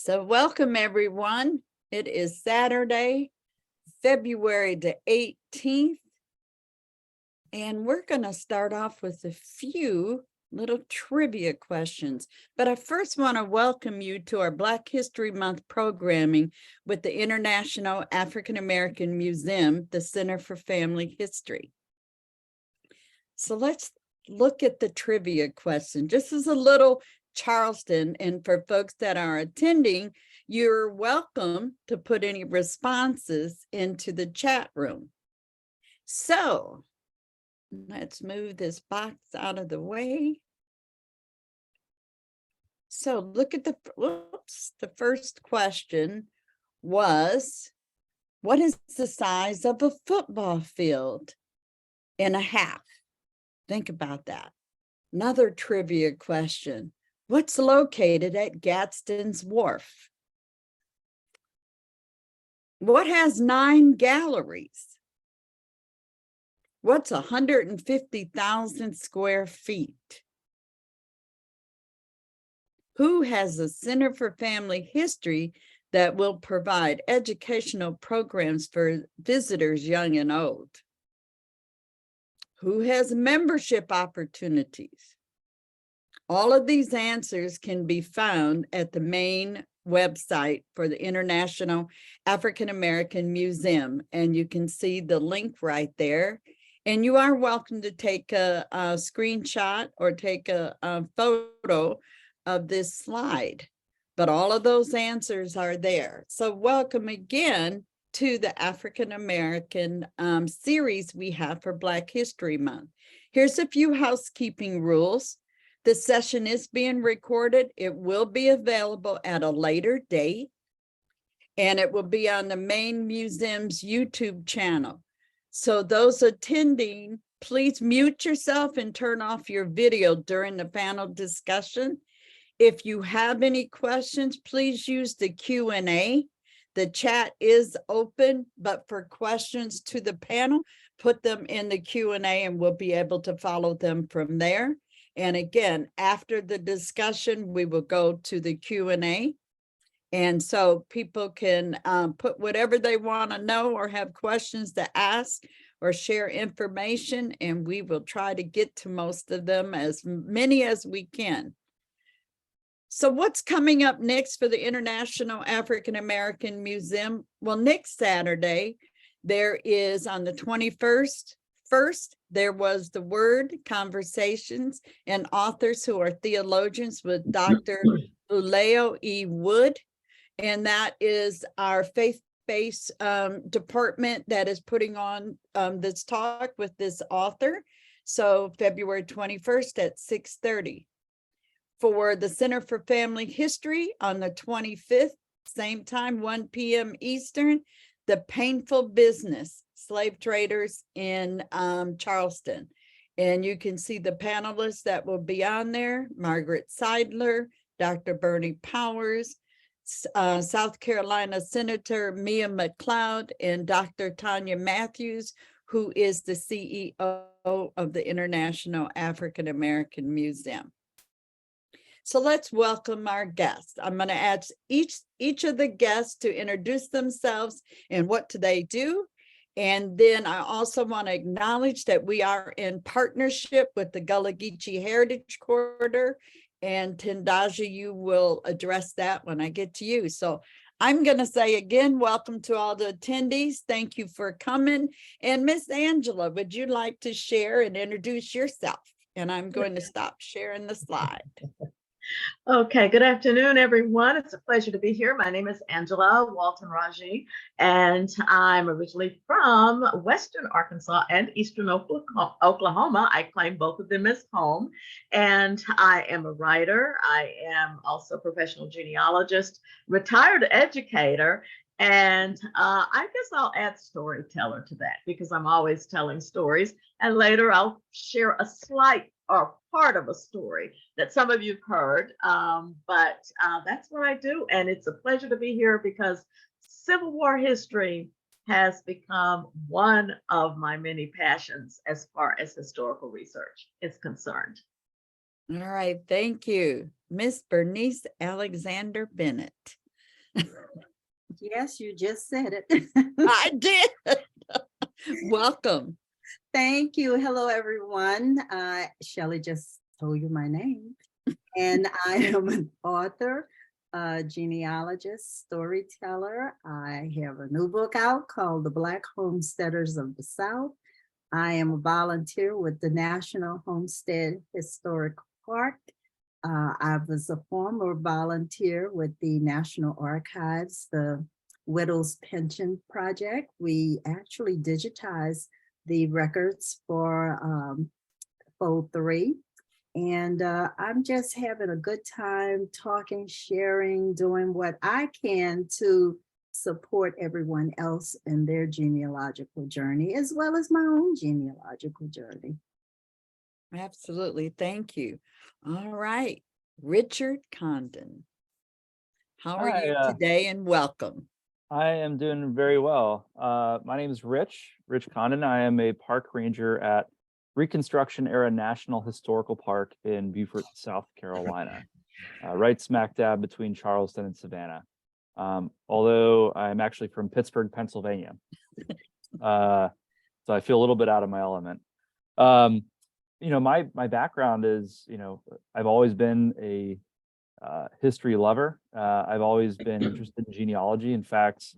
So welcome everyone. It is Saturday, February the 18th. And we're going to start off with a few little trivia questions. But I first want to welcome you to our Black History Month programming with the International African American Museum, the Center for Family History. So let's look at the trivia question. Just as a little Charleston, and for folks that are attending, you're welcome to put any responses into the chat room. So let's move this box out of the way. So look at the first question was, what is the size of a football field and a half? Think about that. Another trivia question. What's located at Gadsden's Wharf? What has 9 galleries? What's 150,000 square feet? Who has a Center for Family History that will provide educational programs for visitors young and old? Who has membership opportunities? All of these answers can be found at the main website for the International African American Museum, and you can see the link right there. And you are welcome to take a screenshot or take a photo of this slide, but all of those answers are there. So welcome again to the African American series we have for Black History Month. Here's a few housekeeping rules. The session is being recorded. It will be available at a later date, and it will be on the main museum's YouTube channel. So those attending, please mute yourself and turn off your video during the panel discussion. If you have any questions, please use the Q&A. The chat is open, but for questions to the panel, put them in the Q&A and we'll be able to follow them from there. And again, after the discussion, we will go to the Q&A. And so people can put whatever they want to know or have questions to ask or share information, and we will try to get to most of them, as many as we can. So what's coming up next for the International African American Museum? Well, next Saturday, there is on the 21st, there was the Word Conversations and Authors Who Are Theologians with Dr. Uleo E. Wood. And that is our faith-based department that is putting on this talk with this author. So February 21st at 6:30. For the Center for Family History on the 25th, same time, 1 p.m. Eastern, The Painful Business, Slave Traders in Charleston. And you can see the panelists that will be on there: Margaret Seidler, Dr. Bernie Powers, South Carolina Senator Mia McLeod, and Dr. Tanya Matthews, who is the CEO of the International African American Museum. So let's welcome our guests. I'm going to ask each of the guests to introduce themselves and what do they do. And then I also want to acknowledge that we are in partnership with the Gullah Geechee Heritage Corridor. And Tendaji, you will address that when I get to you. So I'm going to say again, welcome to all the attendees. Thank you for coming. And Miss Angela, would you like to share and introduce yourself? And I'm going to stop sharing the slide. Okay, good afternoon, everyone. It's a pleasure to be here. My name is Angela Walton-Raji, and I'm originally from Western Arkansas and Eastern Oklahoma. I claim both of them as home, and I am a writer. I am also a professional genealogist, retired educator, and I guess I'll add storyteller to that because I'm always telling stories, and later I'll share a slight or part of a story that some of you've heard, but that's what I do. And it's a pleasure to be here because Civil War history has become one of my many passions as far as historical research is concerned. All right, thank you. Miss Bernice Alexander Bennett. Yes, you just said it. I did. Welcome. Thank you. Hello, everyone. Shelley just told you my name. And I am an author, a genealogist, storyteller. I have a new book out called The Black Homesteaders of the South. I am a volunteer with the National Homestead Historic Park. I was a former volunteer with the National Archives, the Widows Pension Project. We actually digitized the records for Fold 3. And I'm just having a good time talking, sharing, doing what I can to support everyone else in their genealogical journey, as well as my own genealogical journey. Absolutely. Thank you. All right. Richard Condon. How are Hi, you today, and welcome? I am doing very well. My name is Rich Condon. I am a park ranger at Reconstruction Era National Historical Park in Beaufort, South Carolina, right smack dab between Charleston and Savannah. Although I'm actually from Pittsburgh, Pennsylvania. So I feel a little bit out of my element. My background is, I've always been a history lover. I've always been interested in genealogy. In fact,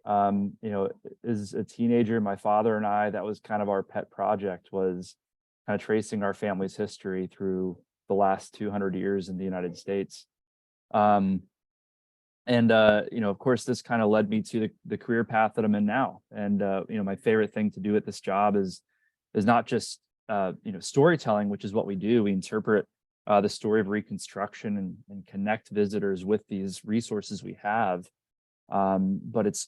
as a teenager, my father and I, that was kind of our pet project, was kind of tracing our family's history through the last 200 years in the United States. Of course, this kind of led me to the career path that I'm in now. And, my favorite thing to do at this job is not just, storytelling, which is what we do. We interpret the story of Reconstruction and connect visitors with these resources we have. But it's,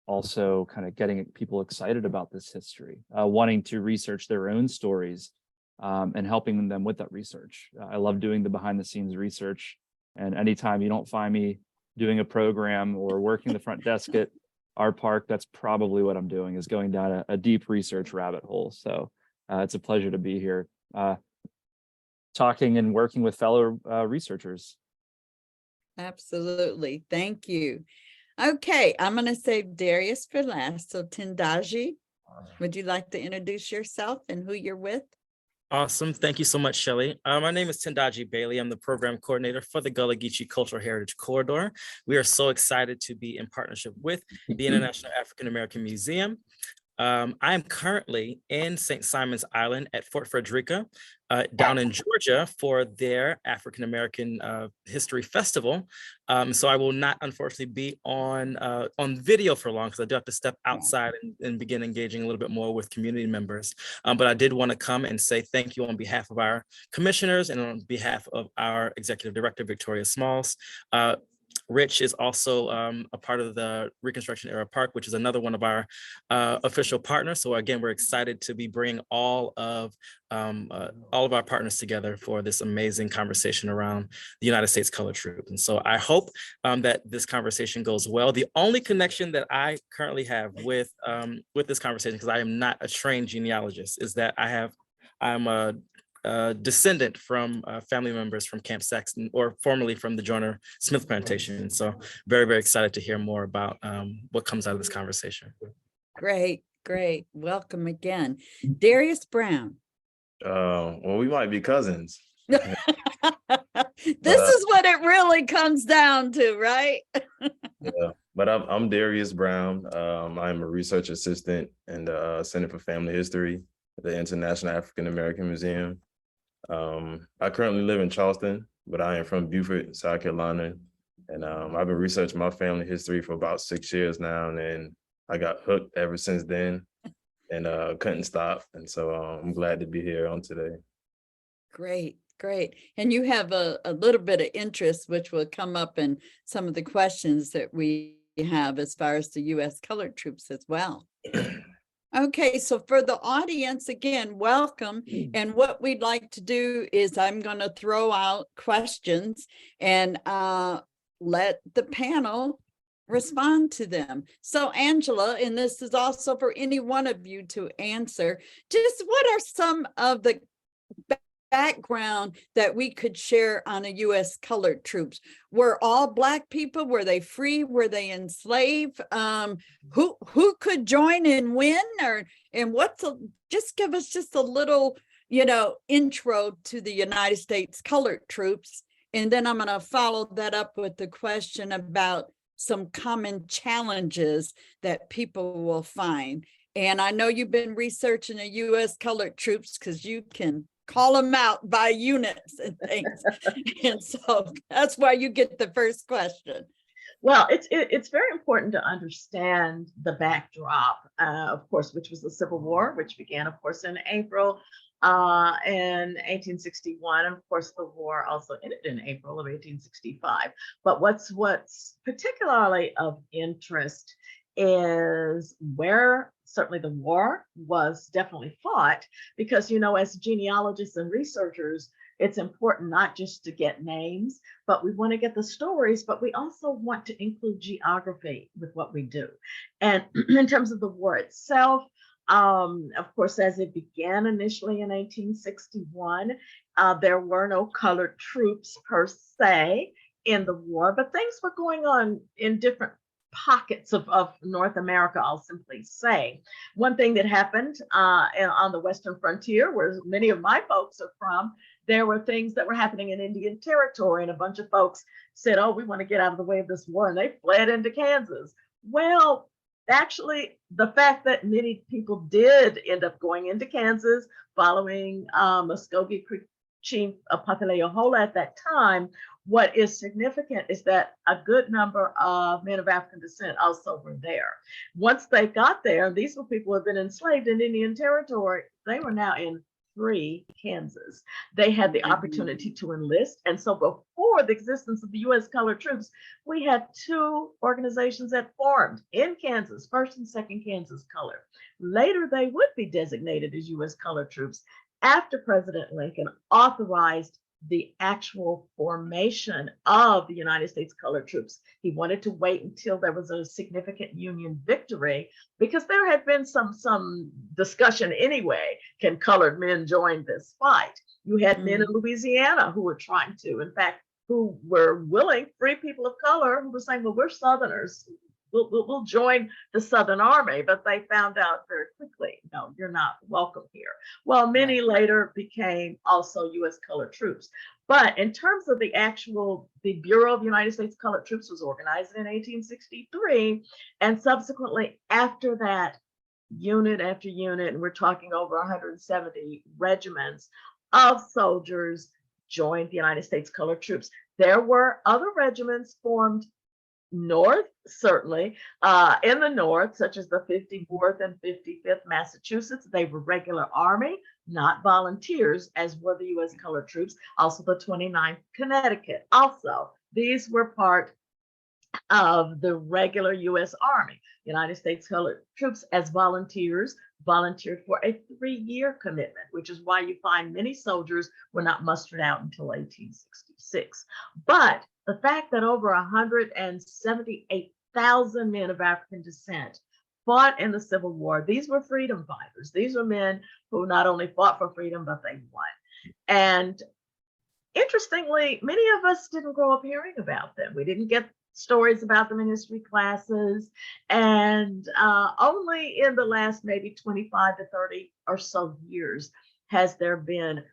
also kind of getting people excited about this history, wanting to research their own stories, and helping them with that research. I love doing the behind the scenes research. And anytime you don't find me doing a program or working the front desk at our park, that's probably what I'm doing, is going down a deep research rabbit hole. So it's a pleasure to be here, talking and working with fellow researchers. Absolutely. Thank you. Okay, I'm going to save Darius for last. So Tendaji, would you like to introduce yourself and who you're with? Awesome. Thank you so much, Shelley. My name is Tendaji Bailey. I'm the program coordinator for the Gullah Geechee Cultural Heritage Corridor. We are so excited to be in partnership with the International African American Museum. I am currently in St. Simon's Island at Fort Frederica, down in Georgia, for their African American History Festival. So I will not, unfortunately, be on video for long, because I do have to step outside and begin engaging a little bit more with community members. But I did want to come and say thank you on behalf of our commissioners and on behalf of our executive director, Victoria Smalls. Rich is also a part of the Reconstruction Era Park, which is another one of our official partners. So again, we're excited to be bringing all of our partners together for this amazing conversation around the United States Color Troop. And so I hope that this conversation goes well. The only connection that I currently have with this conversation, because I am not a trained genealogist, is that I'm a descendant from family members from Camp Saxon, or formerly from the Joyner Smith Plantation. So very, very excited to hear more about what comes out of this conversation. Great, great. Welcome again. Darius Brown. Well, we might be cousins. This is what it really comes down to, right? Yeah, but I'm Darius Brown. I'm a research assistant in the Center for Family History at the International African American Museum. I currently live in Charleston, but I am from Beaufort, South Carolina. And I've been researching my family history for about 6 years now. And then I got hooked ever since then and couldn't stop. And so I'm glad to be here on today. Great, great. And you have a little bit of interest, which will come up in some of the questions that we have as far as the U.S. colored troops as well. Okay, so for the audience, again, welcome. And what we'd like to do is I'm going to throw out questions and let the panel respond to them. So Angela, and this is also for any one of you to answer, just what are some of the background that we could share on a U.S. colored troops? Were all Black people, were they free? Were they enslaved? Who could join and when? And just give us just a little, intro to the United States colored troops. And then I'm going to follow that up with the question about some common challenges that people will find. And I know you've been researching the U.S. colored troops because you can call them out by units and things. And so that's why you get the first question. Well, it's very important to understand the backdrop, of course, which was the Civil War, which began, of course, in April in 1861. And of course, the war also ended in April of 1865. But what's particularly of interest is where certainly the war was definitely fought, because, as genealogists and researchers, it's important not just to get names, but we want to get the stories, but we also want to include geography with what we do. And in terms of the war itself, of course, as it began initially in 1861, there were no colored troops per se in the war, but things were going on in different pockets of North America, I'll simply say. One thing that happened on the Western frontier, where many of my folks are from, there were things that were happening in Indian Territory, and a bunch of folks said, oh, we want to get out of the way of this war, and they fled into Kansas. Well, actually, the fact that many people did end up going into Kansas following Muskogee Creek Chief Papaleohola at that time, what is significant is that a good number of men of African descent also were there. Once they got there, these were people who had been enslaved in Indian Territory. They were now in free Kansas. They had the opportunity to enlist. And so before the existence of the U.S. colored troops, we had two organizations that formed in Kansas, 1st and 2nd Kansas Colored. Later, they would be designated as U.S. colored troops after President Lincoln authorized the actual formation of the United States colored troops. He wanted to wait until there was a significant Union victory, because there had been some discussion anyway, can colored men join this fight? You had men in Louisiana who were trying to, in fact, who were willing, free people of color, who were saying, well, we're Southerners. We'll join the Southern Army, but they found out very quickly, no, you're not welcome here. Well, many later became also U.S. colored troops. But in terms of the Bureau of United States Colored Troops was organized in 1863, and subsequently after that, unit after unit, and we're talking over 170 regiments of soldiers joined the United States Colored Troops. There were other regiments formed north, certainly, in the north, such as the 54th and 55th Massachusetts. They were regular Army, not volunteers, as were the U.S. colored troops. Also the 29th Connecticut. Also, these were part of the regular U.S. Army. United States colored troops as volunteers volunteered for a 3-year commitment, which is why you find many soldiers were not mustered out until 1866. But the fact that over 178,000 men of African descent fought in the Civil War, these were freedom fighters. These were men who not only fought for freedom, but they won. And interestingly, many of us didn't grow up hearing about them. We didn't get stories about them in history classes. And only in the last maybe 25 to 30 or so years has there been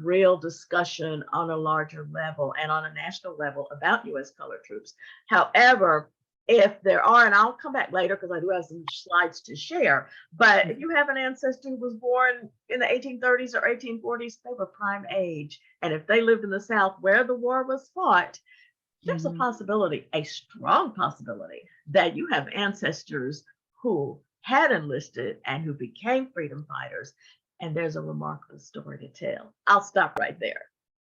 real discussion on a larger level and on a national level about U.S. colored troops. However, if there are, and I'll come back later because I do have some slides to share, but if you have an ancestor who was born in the 1830s or 1840s, they were prime age. And if they lived in the South where the war was fought, there's a possibility, a strong possibility, that you have ancestors who had enlisted and who became freedom fighters. And there's a remarkable story to tell. I'll stop right there.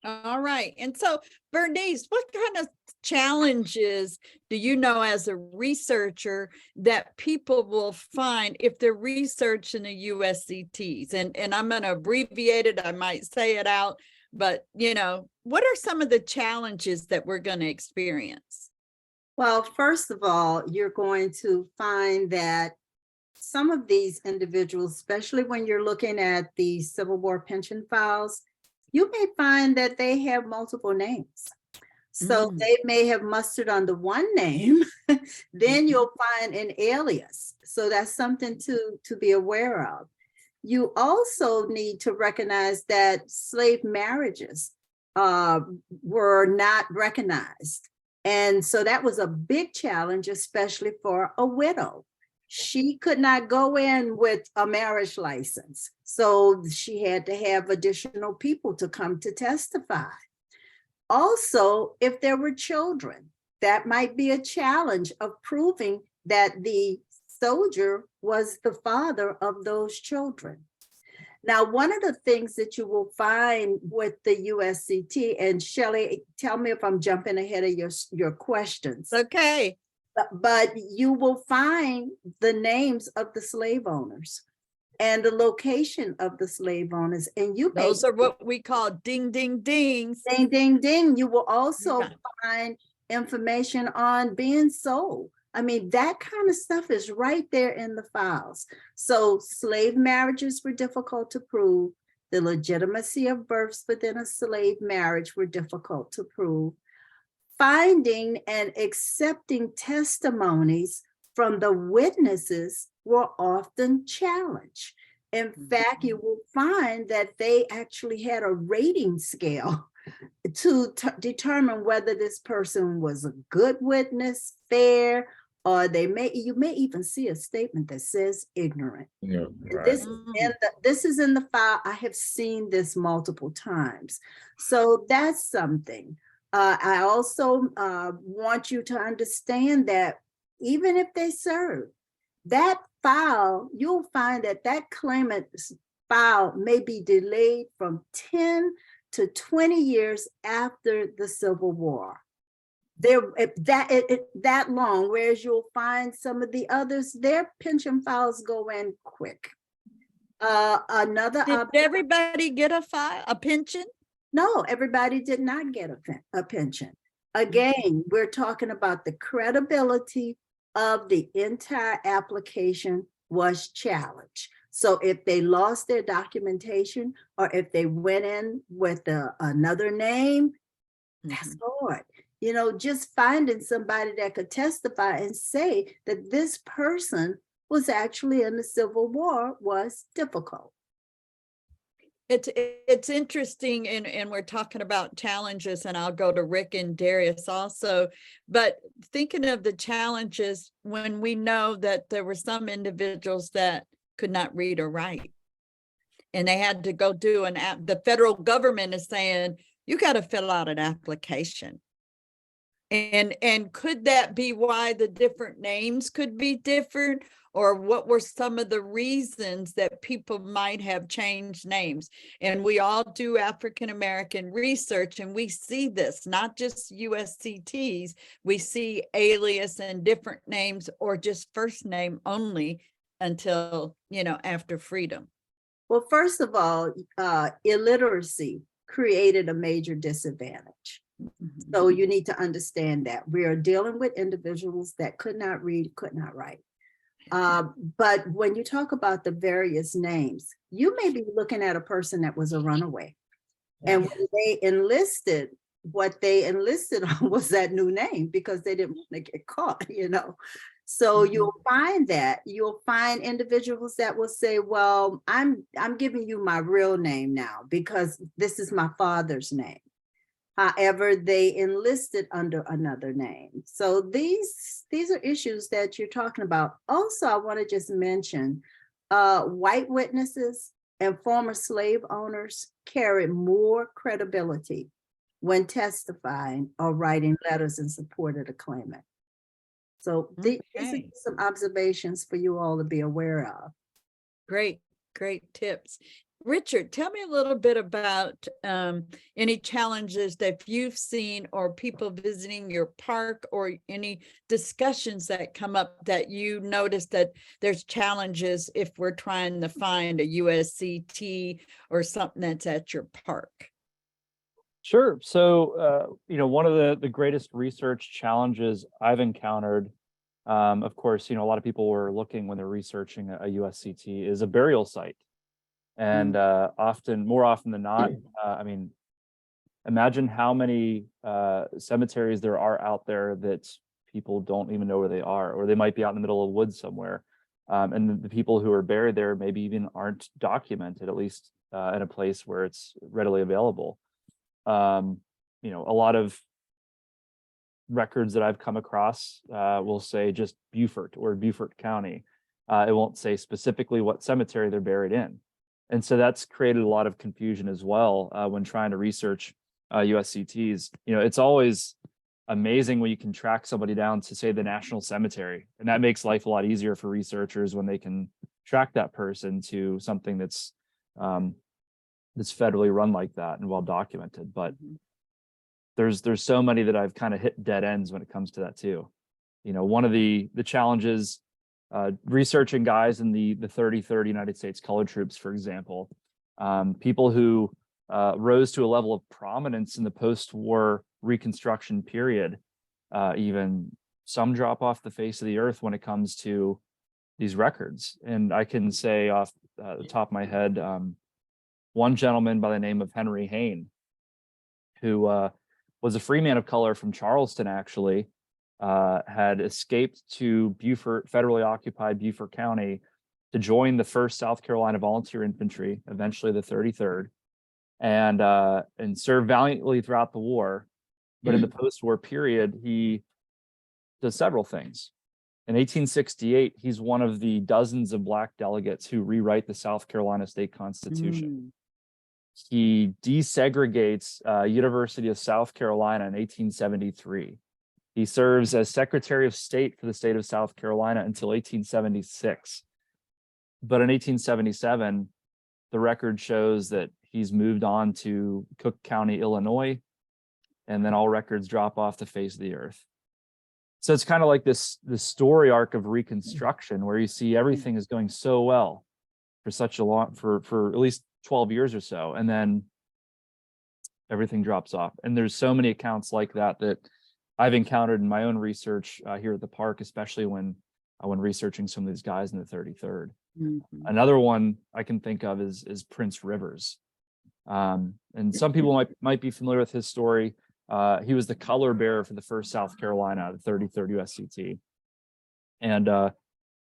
All right. And so, Bernice, what kind of challenges do you know as a researcher that people will find if they're researching the USCTs? And I'm going to abbreviate it. I might say it out, but, what are some of the challenges that we're going to experience? Well, first of all, you're going to find that some of these individuals, especially when you're looking at the Civil War pension files, you may find that they have multiple names. So Mm. they may have mustered under one name, then you'll find an alias. So that's something to be aware of. You also need to recognize that slave marriages were not recognized. And so that was a big challenge, especially for a widow. She could not go in with a marriage license. So she had to have additional people to come to testify. Also, if there were children, that might be a challenge of proving that the soldier was the father of those children. Now, one of the things that you will find with the USCT, and Shelley, tell me if I'm jumping ahead of your questions. Okay. But you will find the names of the slave owners and the location of the slave owners. And you may, Those are what we call ding, ding, dings. ding, ding, ding. You will also Okay. find information on being sold. I mean, that kind of stuff is right there in the files. So slave marriages were difficult to prove. The legitimacy of births within a slave marriage were difficult to prove. Finding and accepting testimonies from the witnesses were often challenged. In fact, you will find that they actually had a rating scale to determine whether this person was a good witness, fair, or you may even see a statement that says ignorant. Yeah, And right. this is in the file. I have seen this multiple times. So that's something. I also want you to understand that even if they serve, that file, you'll find that that claimant's file may be delayed from 10 to 20 years after the Civil War. That long, whereas you'll find some of the others, their pension files go in quick. Did everybody get a pension? No, everybody did not get a pension. Again, we're talking about the credibility of the entire application was challenged. So if they lost their documentation or if they went in with another name, that's hard. You know, just finding somebody that could testify and say that this person was actually in the Civil War was difficult. It's interesting, and we're talking about challenges, and I'll go to Rick and Darius also, but thinking of the challenges when we know that there were some individuals that could not read or write, and they had to go do the federal government is saying, you got to fill out an application. And could that be why the different names could be different? Or what were some of the reasons that people might have changed names? And we all do African-American research, and we see this, not just USCTs, we see alias and different names or just first name only until, after freedom. Well, first of all, illiteracy created a major disadvantage. So you need to understand that we are dealing with individuals that could not read, could not write. But when you talk about the various names, you may be looking at a person that was a runaway. And when they enlisted, what they enlisted on was that new name because they didn't want to get caught, So you'll find individuals that will say, well, I'm giving you my real name now because this is my father's name. However, they enlisted under another name. So these are issues that you're talking about. Also, I want to just mention white witnesses and former slave owners carry more credibility when testifying or writing letters in support of the claimant. So these are some observations for you all to be aware of. Great tips. Richard, tell me a little bit about any challenges that you've seen or people visiting your park or any discussions that come up that you notice that there's challenges if we're trying to find a USCT or something that's at your park. Sure. So, one of the greatest research challenges I've encountered, of course, a lot of people were looking when they're researching a USCT is a burial site. And more often than not, I mean, imagine how many cemeteries there are out there that people don't even know where they are, or they might be out in the middle of the woods somewhere. And the people who are buried there maybe even aren't documented, at least in a place where it's readily available. You know, a lot of records that I've come across will say just Beaufort or Beaufort County. It won't say specifically what cemetery they're buried in. And so that's created a lot of confusion as well when trying to research USCTs. You know, it's always amazing when you can track somebody down to, say, the National Cemetery, and that makes life a lot easier for researchers when they can track that person to something that's federally run like that and well documented. But there's so many that I've kind of hit dead ends when it comes to that too. You know, one of the challenges researching guys in the 33rd United States Colored Troops, for example, people who rose to a level of prominence in the post-war Reconstruction period, even some drop off the face of the earth when it comes to these records. And I can say off the top of my head, one gentleman by the name of Henry Hayne, who was a free man of color from Charleston, actually, had escaped to Beaufort, federally occupied Beaufort County, to join the 1st South Carolina Volunteer Infantry, eventually the 33rd, and served valiantly throughout the war. But in the post-war period, he does several things. In 1868, he's one of the dozens of Black delegates who rewrite the South Carolina State Constitution. He desegregates University of South Carolina in 1873. He serves as Secretary of State for the state of South Carolina until 1876. But in 1877, the record shows that he's moved on to Cook County, Illinois, and then all records drop off the face of the earth. So it's kind of like this story arc of Reconstruction, where you see everything is going so well for such a long, for at least 12 years or so, and then everything drops off. And there's so many accounts like that that I've encountered in my own research here at the park, especially when researching some of these guys in the 33rd. Another one I can think of is Prince Rivers. And some people might be familiar with his story. He was the color bearer for the 1st South Carolina, the 33rd USCT. And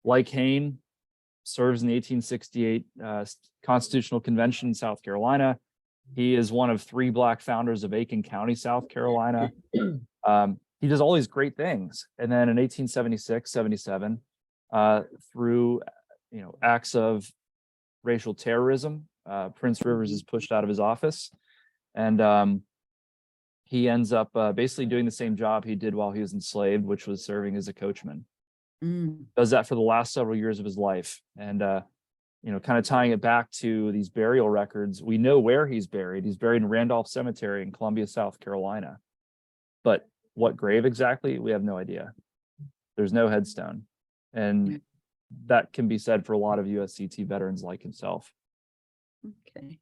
like Hayne, serves in the 1868 Constitutional Convention in South Carolina. He is one of 3 Black founders of Aiken County, South Carolina. He does all these great things. And then in 1876, 77, through acts of racial terrorism, Prince Rivers is pushed out of his office. And he ends up basically doing the same job he did while he was enslaved, which was serving as a coachman. Does that for the last several years of his life. And kind of tying it back to these burial records, we know where he's buried. He's buried in Randolph Cemetery in Columbia, South Carolina. But what grave exactly, we have no idea. There's no headstone. And that can be said for a lot of USCT veterans like himself. Okay.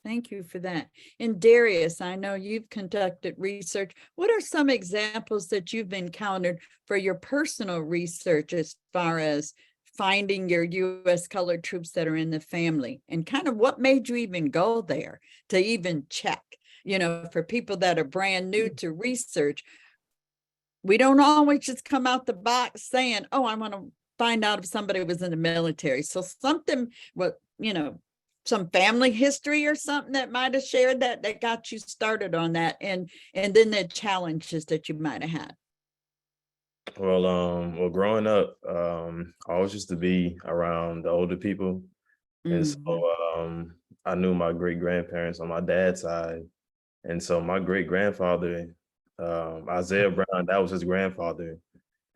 Thank you for that. And Darius, I know you've conducted research. What are some examples that you've encountered for your personal research as far as finding your U.S. colored troops that are in the family? And kind of what made you even go there to even check? For people that are brand new to research, we don't always just come out the box saying, oh, I want to find out if somebody was in the military. So something, some family history or something that might have shared that got you started on that, and then the challenges that you might have had. Well, growing up, I always used to be around the older people. And so I knew my great grandparents on my dad's side. And so my great grandfather, Isaiah Brown, that was his grandfather.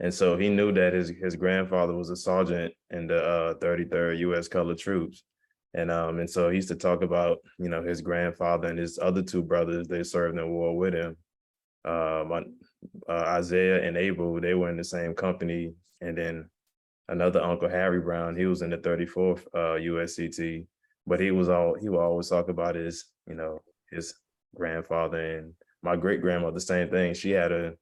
And so he knew that his grandfather was a sergeant in the 33rd U.S. Colored Troops. And so he used to talk about, his grandfather and his other 2 brothers, they served in war with him. Isaiah and Abel, they were in the same company. And then another uncle, Harry Brown, he was in the 34th USCT, but he would always talk about his grandfather. And my great grandmother, same thing. She had a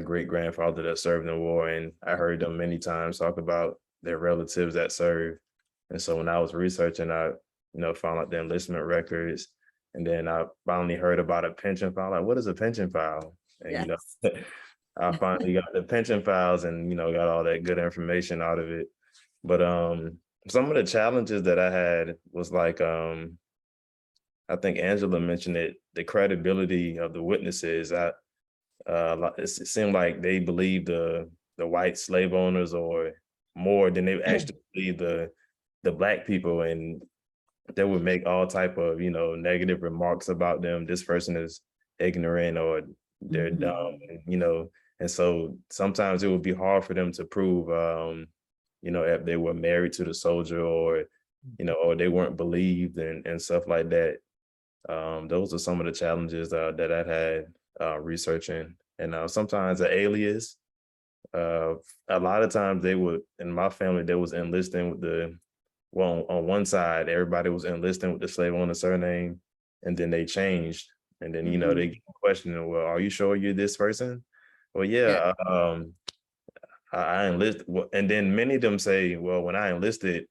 great grandfather that served in war, and I heard them many times talk about their relatives that served. And so when I was researching, I found out the enlistment records. And then I finally heard about a pension file. Like, what is a pension file? And, Yes. I finally got the pension files and, got all that good information out of it. But some of the challenges that I had was like, I think Angela mentioned it, the credibility of the witnesses. It seemed like they believed the white slave owners or more than they actually believed the Black people, and they would make all type of negative remarks about them. This person is ignorant or they're dumb, and so sometimes it would be hard for them to prove if they were married to the soldier or or they weren't believed and stuff like that. Those are some of the challenges that I've had researching. And sometimes an alias, a lot of times they would, in my family, they was enlisting with on one side, everybody was enlisting with the slave owner surname, and then they changed. And then, they get questioning, well, are you sure you're this person? Well, yeah, I enlisted. And then many of them say, well, when I enlisted,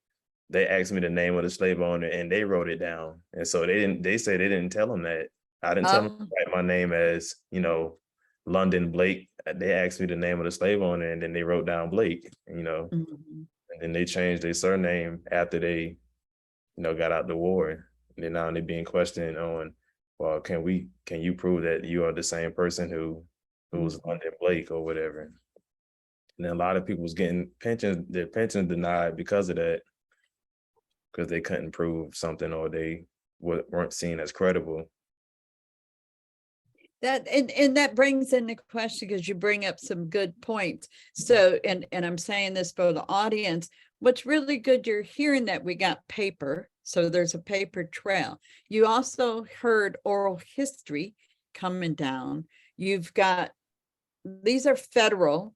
they asked me the name of the slave owner and they wrote it down. And so they say they didn't tell them that. I didn't tell them to write my name as, London Blake. They asked me the name of the slave owner and then they wrote down Blake, and then they changed their surname after they, got out the war. And then now they're being questioned on, well, can you prove that you are the same person who was London Blake or whatever? And then a lot of people was getting their pensions denied because of that, because they couldn't prove something or they weren't seen as credible. And that brings in the question, because you bring up some good points. So, and I'm saying this for the audience, what's really good, you're hearing that we got paper. So there's a paper trail. You also heard oral history coming down. You've got, these are federal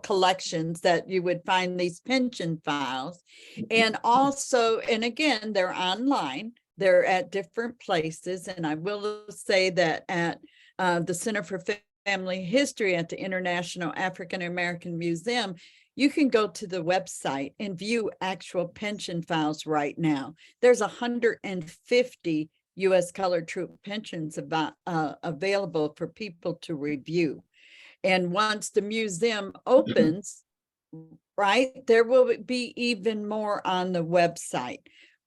collections that you would find these pension files. And also, and again, they're online. They're at different places. And I will say that at the Center for Family History at the International African American Museum, you can go to the website and view actual pension files right now. There's 150 U.S. colored troop pensions available for people to review. And once the museum opens, right, there will be even more on the website.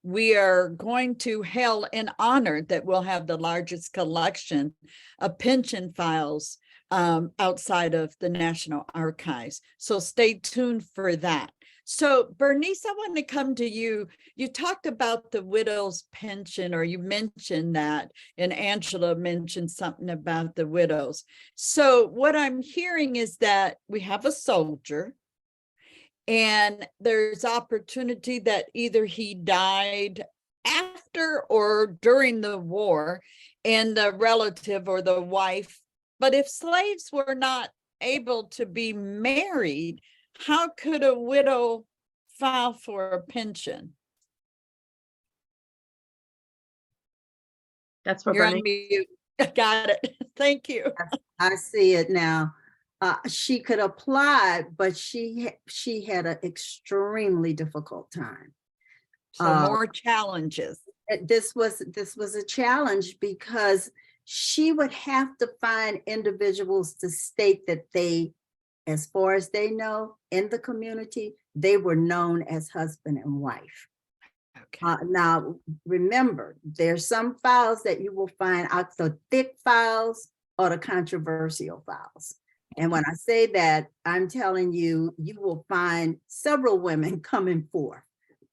We are going to hail and honor that we'll have the largest collection of pension files outside of the National Archives. So stay tuned for that. So Bernice, I want to come to you. You talked about the widow's pension, or you mentioned that, and Angela mentioned something about the widows. So what I'm hearing is that we have a soldier, and there's opportunity that either he died after or during the war, and the relative or the wife. But if slaves were not able to be married, how could a widow file for a pension? That's for You're on Bernice. mute. Got it. Thank you. I see it now. She could apply, but she had an extremely difficult time. So more challenges. This was a challenge because she would have to find individuals to state that they, as far as they know, in the community, they were known as husband and wife. Okay. Now, remember, there's some files that you will find out, the thick files or the controversial files. And when I say that, I'm telling you, you will find several women coming forth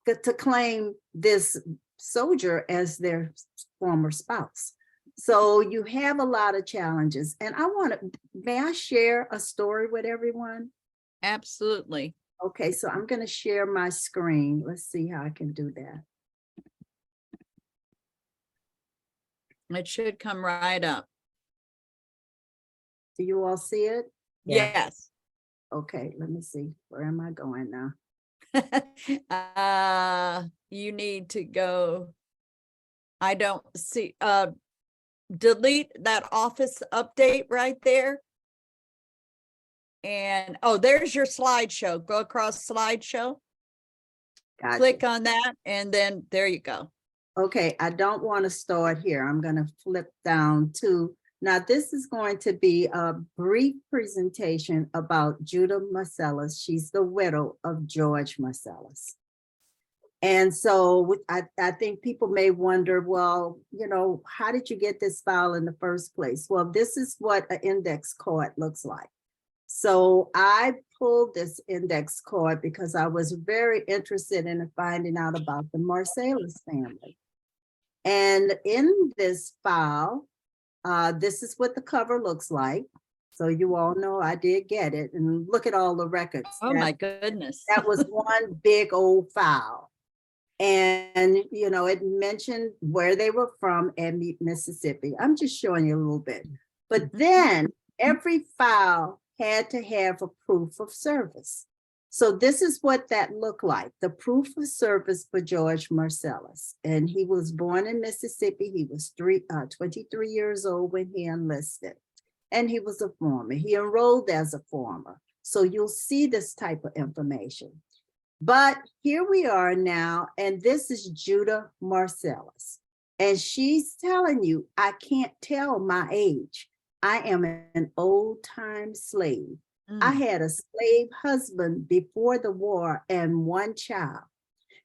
to claim this soldier as their former spouse. So you have a lot of challenges. And may I share a story with everyone? Absolutely. Okay, so I'm going to share my screen. Let's see how I can do that. It should come right up. Do you all see it? Yes. Okay, let me see. Where am I going now? You need to go. I don't see. Delete that office update right there. And oh, there's your slideshow. Go across slideshow. Gotcha. Click on that and then there you go. Okay, I don't want to start here. I'm going to flip down to, now this is going to be a brief presentation about Judah Marcellus. She's the widow of George Marcellus. And so I think people may wonder, well, you know, how did you get this file in the first place? Well, this is what an index card looks like. So I pulled this index card because I was very interested in finding out about the Marcellus family. And in this file, this is what the cover looks like. So you all know I did get it, and look at all the records. Oh my goodness. That was one big old file. And, you know, it mentioned where they were from in Mississippi. I'm just showing you a little bit. But then every file had to have a proof of service. So this is what that looked like, the proof of service for George Marcellus. And he was born in Mississippi. He was 23 years old when he enlisted. And he was a farmer. He enrolled as a farmer. So you'll see this type of information. But here we are now, and this is Judah Marcellus. And she's telling you, I can't tell my age. I am an old-time slave. I had a slave husband before the war and one child.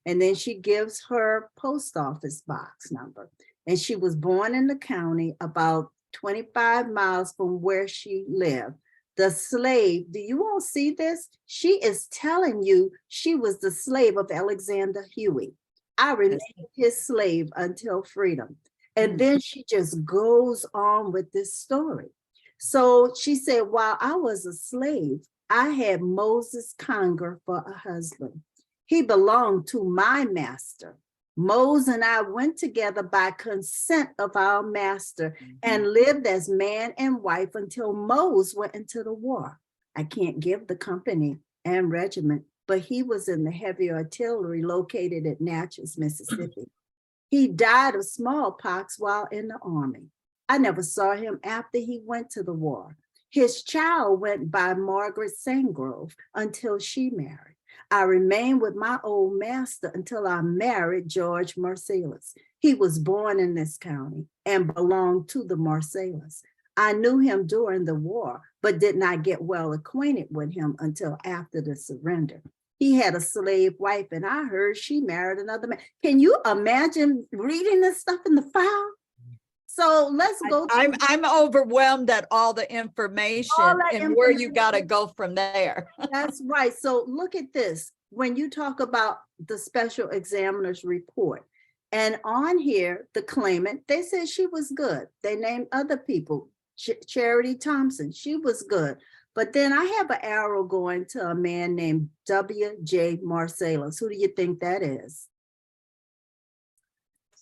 And then she gives her post office box number. And she was born in the county about 25 miles from where she lived. The slave, do you all see this? She is telling you she was the slave of Alexander Huey. I remained his slave until freedom. And then she just goes on with this story. So she said, while I was a slave, I had Moses Conger for a husband. He belonged to my master. Moses and I went together by consent of our master and lived as man and wife until Moses went into the war. I can't give the company and regiment, but he was in the heavy artillery located at Natchez, Mississippi. He died of smallpox while in the army. I never saw him after he went to the war. His child went by Margaret Sangrove until she married. I remained with my old master until I married George Marcellus. He was born in this county and belonged to the Marcellus. I knew him during the war, but did not get well acquainted with him until after the surrender. He had a slave wife, and I heard she married another man. Can you imagine reading this stuff in the file? So let's go. I'm overwhelmed at all the information and where you got to go from there. That's right. So look at this. When you talk about the special examiner's report, and on here, the claimant, they said she was good. They named other people, Charity Thompson, she was good. But then I have an arrow going to a man named W.J. Marcellus. Who do you think that is?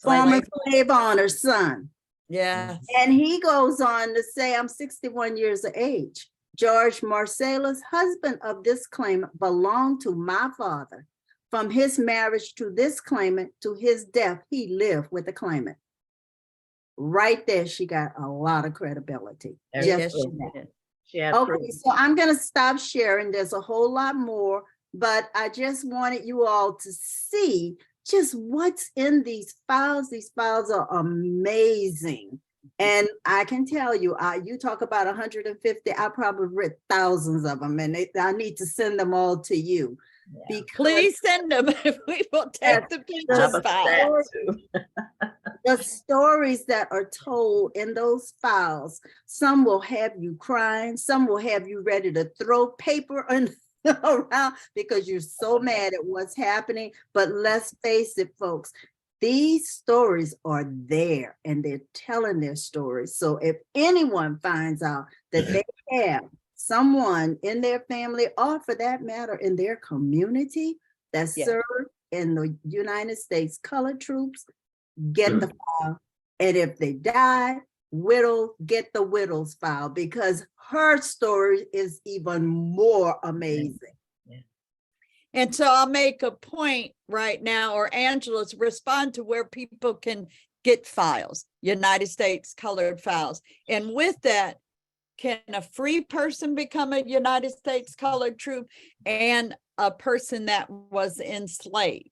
Former slave owner's son. Yeah. And he goes on to say, I'm 61 years of age. George Marcellus, husband of this claimant, belonged to my father. From his marriage to this claimant to his death, he lived with the claimant. Right there, she got a lot of credibility. Yes, she did. Okay, so I'm going to stop sharing. There's a whole lot more, but I just wanted you all to see just what's in these files. These files are amazing. And I can tell you, you talk about 150, I probably read thousands of them, and I need to send them all to you. Yeah. Please send them. We will take the pictures files. The stories that are told in those files, some will have you crying, some will have you ready to throw paper around because you're so mad at what's happening. But let's face it, folks, these stories are there and they're telling their stories. So if anyone finds out that they have someone in their family, or for that matter, in their community that served in the United States colored troops, get the file. And if they die, widow, get the widow's file, because her story is even more amazing. And so I'll make a point right now, or Angela's respond to where people can get files, United States colored files. And with that, can a free person become a United States colored troop and a person that was enslaved?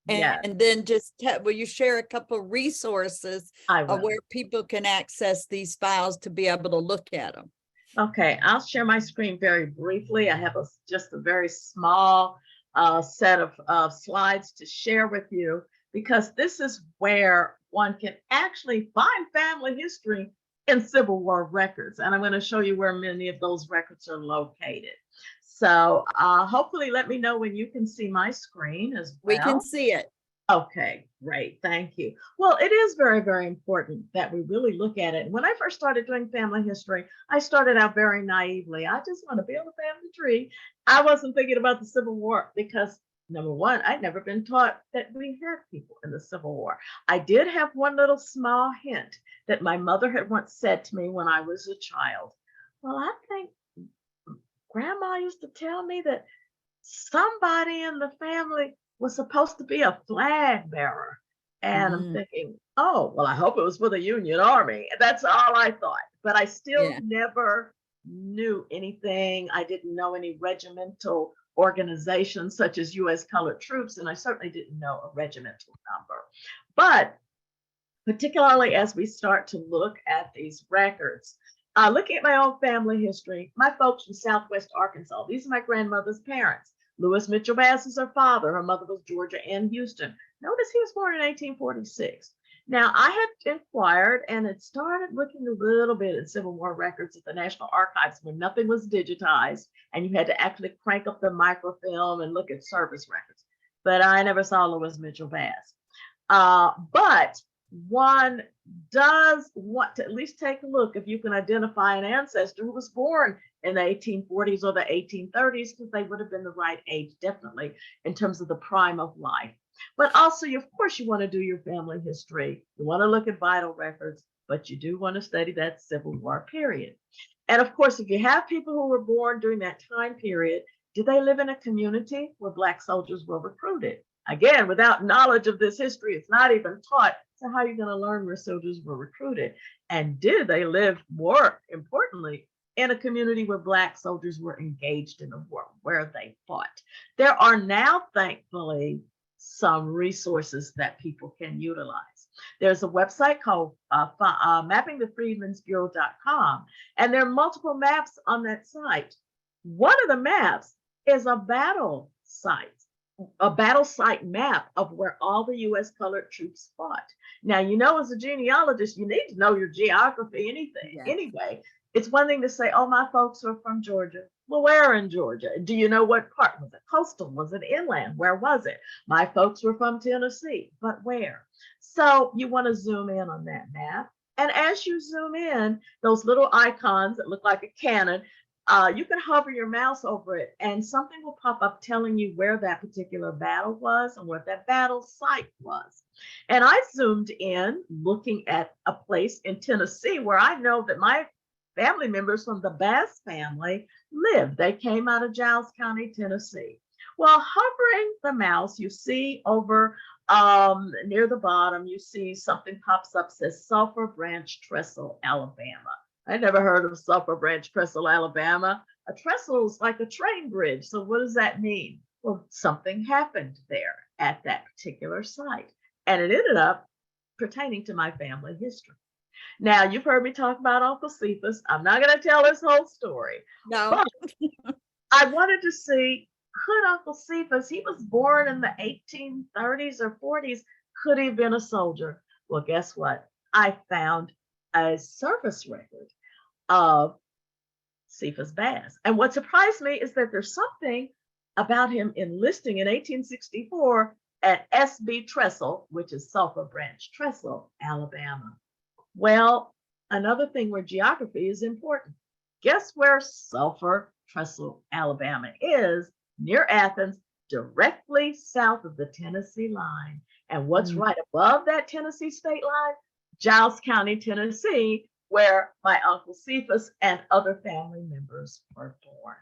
Yeah, And then just will you share a couple resources I of will. where people can access these files to be able to look at them? Okay, I'll share my screen very briefly. I have just a very small set of slides to share with you, because this is where one can actually find family history in Civil War records. And I'm going to show you where many of those records are located. So hopefully let me know when you can see my screen as well. We can see it. Okay, great. Thank you. Well, it is very, very important that we really look at it. When I first started doing family history, I started out very naively. I just want to build a family tree. I wasn't thinking about the Civil War because, number one, I'd never been taught that we had people in the Civil War. I did have one little small hint that my mother had once said to me when I was a child. Well, I think Grandma used to tell me that somebody in the family was supposed to be a flag bearer. And I'm thinking, oh, well, I hope it was for the Union Army. That's all I thought. But I still never knew anything. I didn't know any regimental organizations such as U.S. Colored Troops, and I certainly didn't know a regimental number. But particularly as we start to look at these records, looking at my own family history, my folks from Southwest Arkansas, these are my grandmother's parents. Lewis Mitchell Bass is her father. Her mother was Georgia Ann Houston. Notice he was born in 1846. Now, I had inquired and had started looking a little bit at Civil War records at the National Archives when nothing was digitized and you had to actually crank up the microfilm and look at service records. But I never saw Lewis Mitchell Bass. But one does want to at least take a look if you can identify an ancestor who was born in the 1840s or the 1830s, because they would have been the right age, definitely, in terms of the prime of life. But also, of course, you want to do your family history. You want to look at vital records, but you do want to study that Civil War period. And of course, if you have people who were born during that time period, did they live in a community where Black soldiers were recruited? Again, without knowledge of this history, it's not even taught. So how are you going to learn where soldiers were recruited? And did they live, more importantly, in a community where Black soldiers were engaged in a war, where they fought? There are now, thankfully, some resources that people can utilize. There's a website called mappingthefreedmensbureau.com, and there are multiple maps on that site. One of the maps is a battle site map of where all the U.S. colored troops fought. Now, you know, as a genealogist, you need to know your geography anyway. It's one thing to say, oh, my folks are from Georgia. Well, where in Georgia? Do you know what part? Was it coastal? Was it inland? Where was it? My folks were from Tennessee, but where? So you want to zoom in on that map. And as you zoom in, those little icons that look like a cannon, you can hover your mouse over it and something will pop up telling you where that particular battle was and what that battle site was. And I zoomed in looking at a place in Tennessee where I know that my family members from the Bass family lived. They came out of Giles County, Tennessee. Well, hovering the mouse, you see over near the bottom, you see something pops up, says Sulphur Branch Trestle, Alabama. I never heard of Sulphur Branch Trestle, Alabama. A trestle is like a train bridge. So what does that mean? Well, something happened there at that particular site. And it ended up pertaining to my family history. Now, you've heard me talk about Uncle Cephas. I'm not going to tell his whole story. No. But I wanted to see, could Uncle Cephas, he was born in the 1830s or 40s, could he have been a soldier? Well, guess what? I found a service record of Cephas Bass. And what surprised me is that there's something about him enlisting in 1864 at SB Trestle, which is Sulphur Branch Trestle, Alabama. Well, another thing where geography is important. Guess where Sulphur Trestle, Alabama is? Near Athens, directly south of the Tennessee line. And what's right above that Tennessee state line? Giles County, Tennessee, where my Uncle Cephas and other family members were born.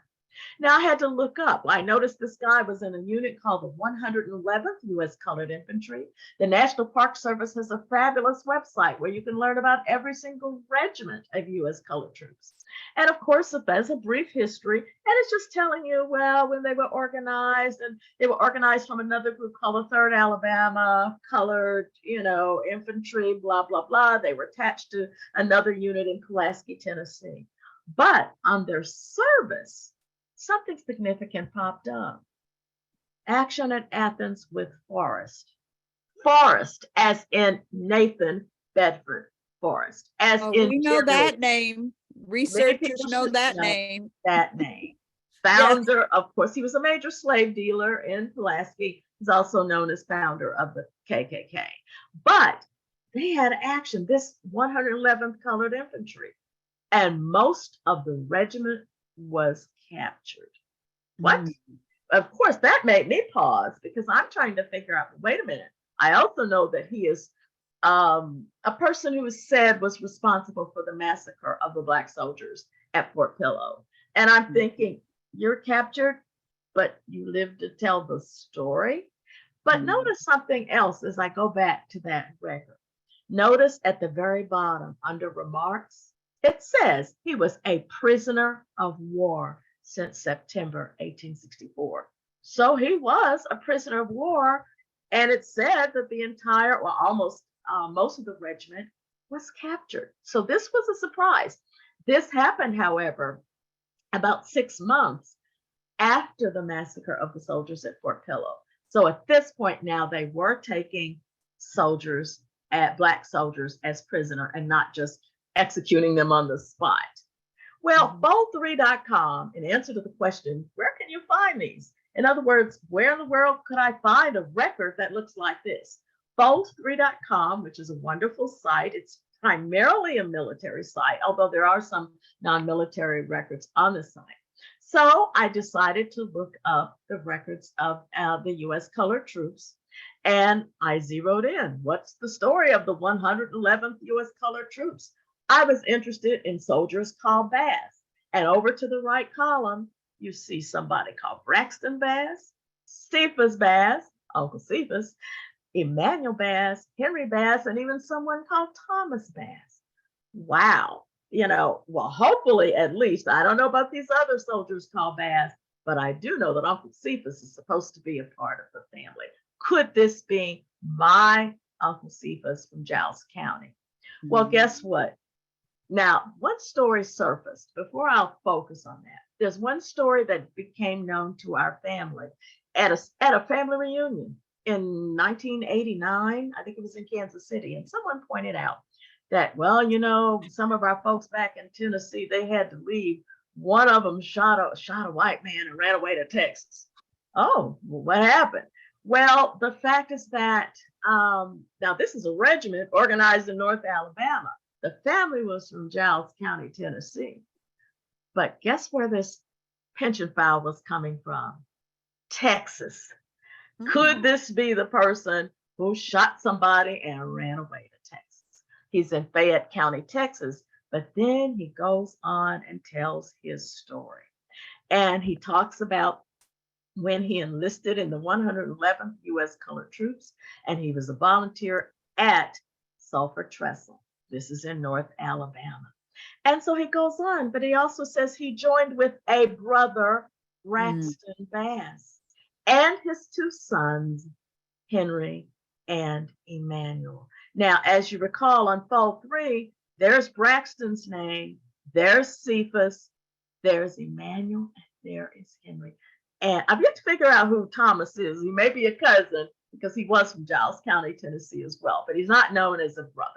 Now I had to look up. I noticed this guy was in a unit called the 111th U.S. Colored Infantry. The National Park Service has a fabulous website where you can learn about every single regiment of U.S. colored troops. And of course, there's a brief history, and it's just telling you, well, when they were organized, and they were organized from another group called the 3rd Alabama Colored, Infantry, blah, blah, blah. They were attached to another unit in Pulaski, Tennessee. But on their service, something significant popped up. Action at Athens with Forrest. Forrest, as in Nathan Bedford Forrest, as Oh, in we know General- that name. Researchers people know should that know name. that name. Founder, of course, he was a major slave dealer in Pulaski. He's also known as founder of the KKK. But they had action, this 111th Colored Infantry, and most of the regiment was captured. What? Mm. Of course, that made me pause because I'm trying to figure out, wait a minute. I also know that he is a person who was said was responsible for the massacre of the Black soldiers at Fort Pillow. And I'm thinking, you're captured, but you live to tell the story. But notice something else as I go back to that record. Notice at the very bottom under remarks, it says he was a prisoner of war since September 1864. So he was a prisoner of war. And it said that the entire, well, almost most of the regiment was captured. So this was a surprise. This happened, however, about 6 months after the massacre of the soldiers at Fort Pillow. So at this point now, they were taking soldiers, Black soldiers, as prisoner and not just executing them on the spot. Well, Fold3.com, in answer to the question, where can you find these? In other words, where in the world could I find a record that looks like this? Fold3.com, which is a wonderful site. It's primarily a military site, although there are some non-military records on the site. So I decided to look up the records of the U.S. colored troops, and I zeroed in. What's the story of the 111th U.S. colored troops? I was interested in soldiers called Bass. And over to the right column, you see somebody called Braxton Bass, Cephas Bass, Uncle Cephas, Emmanuel Bass, Henry Bass, and even someone called Thomas Bass. Wow. Well, hopefully at least, I don't know about these other soldiers called Bass, but I do know that Uncle Cephas is supposed to be a part of the family. Could this be my Uncle Cephas from Giles County? Well, guess what? Now, one story surfaced before I'll focus on that. There's one story that became known to our family at a family reunion in 1989. I think it was in Kansas City. And someone pointed out that, well, some of our folks back in Tennessee, they had to leave. One of them shot a white man and ran away to Texas. Oh, well, what happened? Well, the fact is that now this is a regiment organized in North Alabama. The family was from Giles County, Tennessee. But guess where this pension file was coming from? Texas. Could this be the person who shot somebody and ran away to Texas? He's in Fayette County, Texas, but then he goes on and tells his story. And he talks about when he enlisted in the 111th U.S. Colored Troops, and he was a volunteer at Sulphur Trestle. This is in North Alabama. And so he goes on, but he also says he joined with a brother, Braxton Bass, and his 2 sons, Henry and Emmanuel. Now, as you recall on Fold 3, there's Braxton's name, there's Cephas, there's Emmanuel, and there is Henry. And I've yet to figure out who Thomas is. He may be a cousin because he was from Giles County, Tennessee as well, but he's not known as a brother.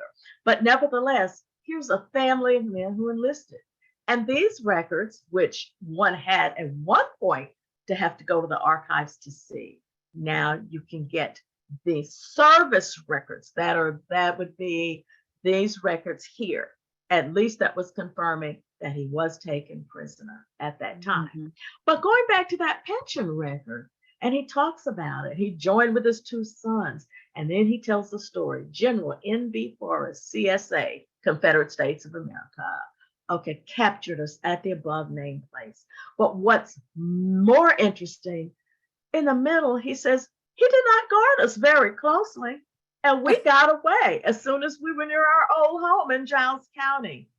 But nevertheless, here's a family of men who enlisted. And these records, which one had at one point to have to go to the archives to see, now you can get the service records that would be these records here. At least that was confirming that he was taken prisoner at that time. But going back to that pension record, and he talks about it. He joined with his 2 sons, and then he tells the story. General N.B. Forrest, CSA, Confederate States of America, okay, captured us at the above named place. But what's more interesting, in the middle, he says, he did not guard us very closely. And we got away as soon as we were near our old home in Giles County.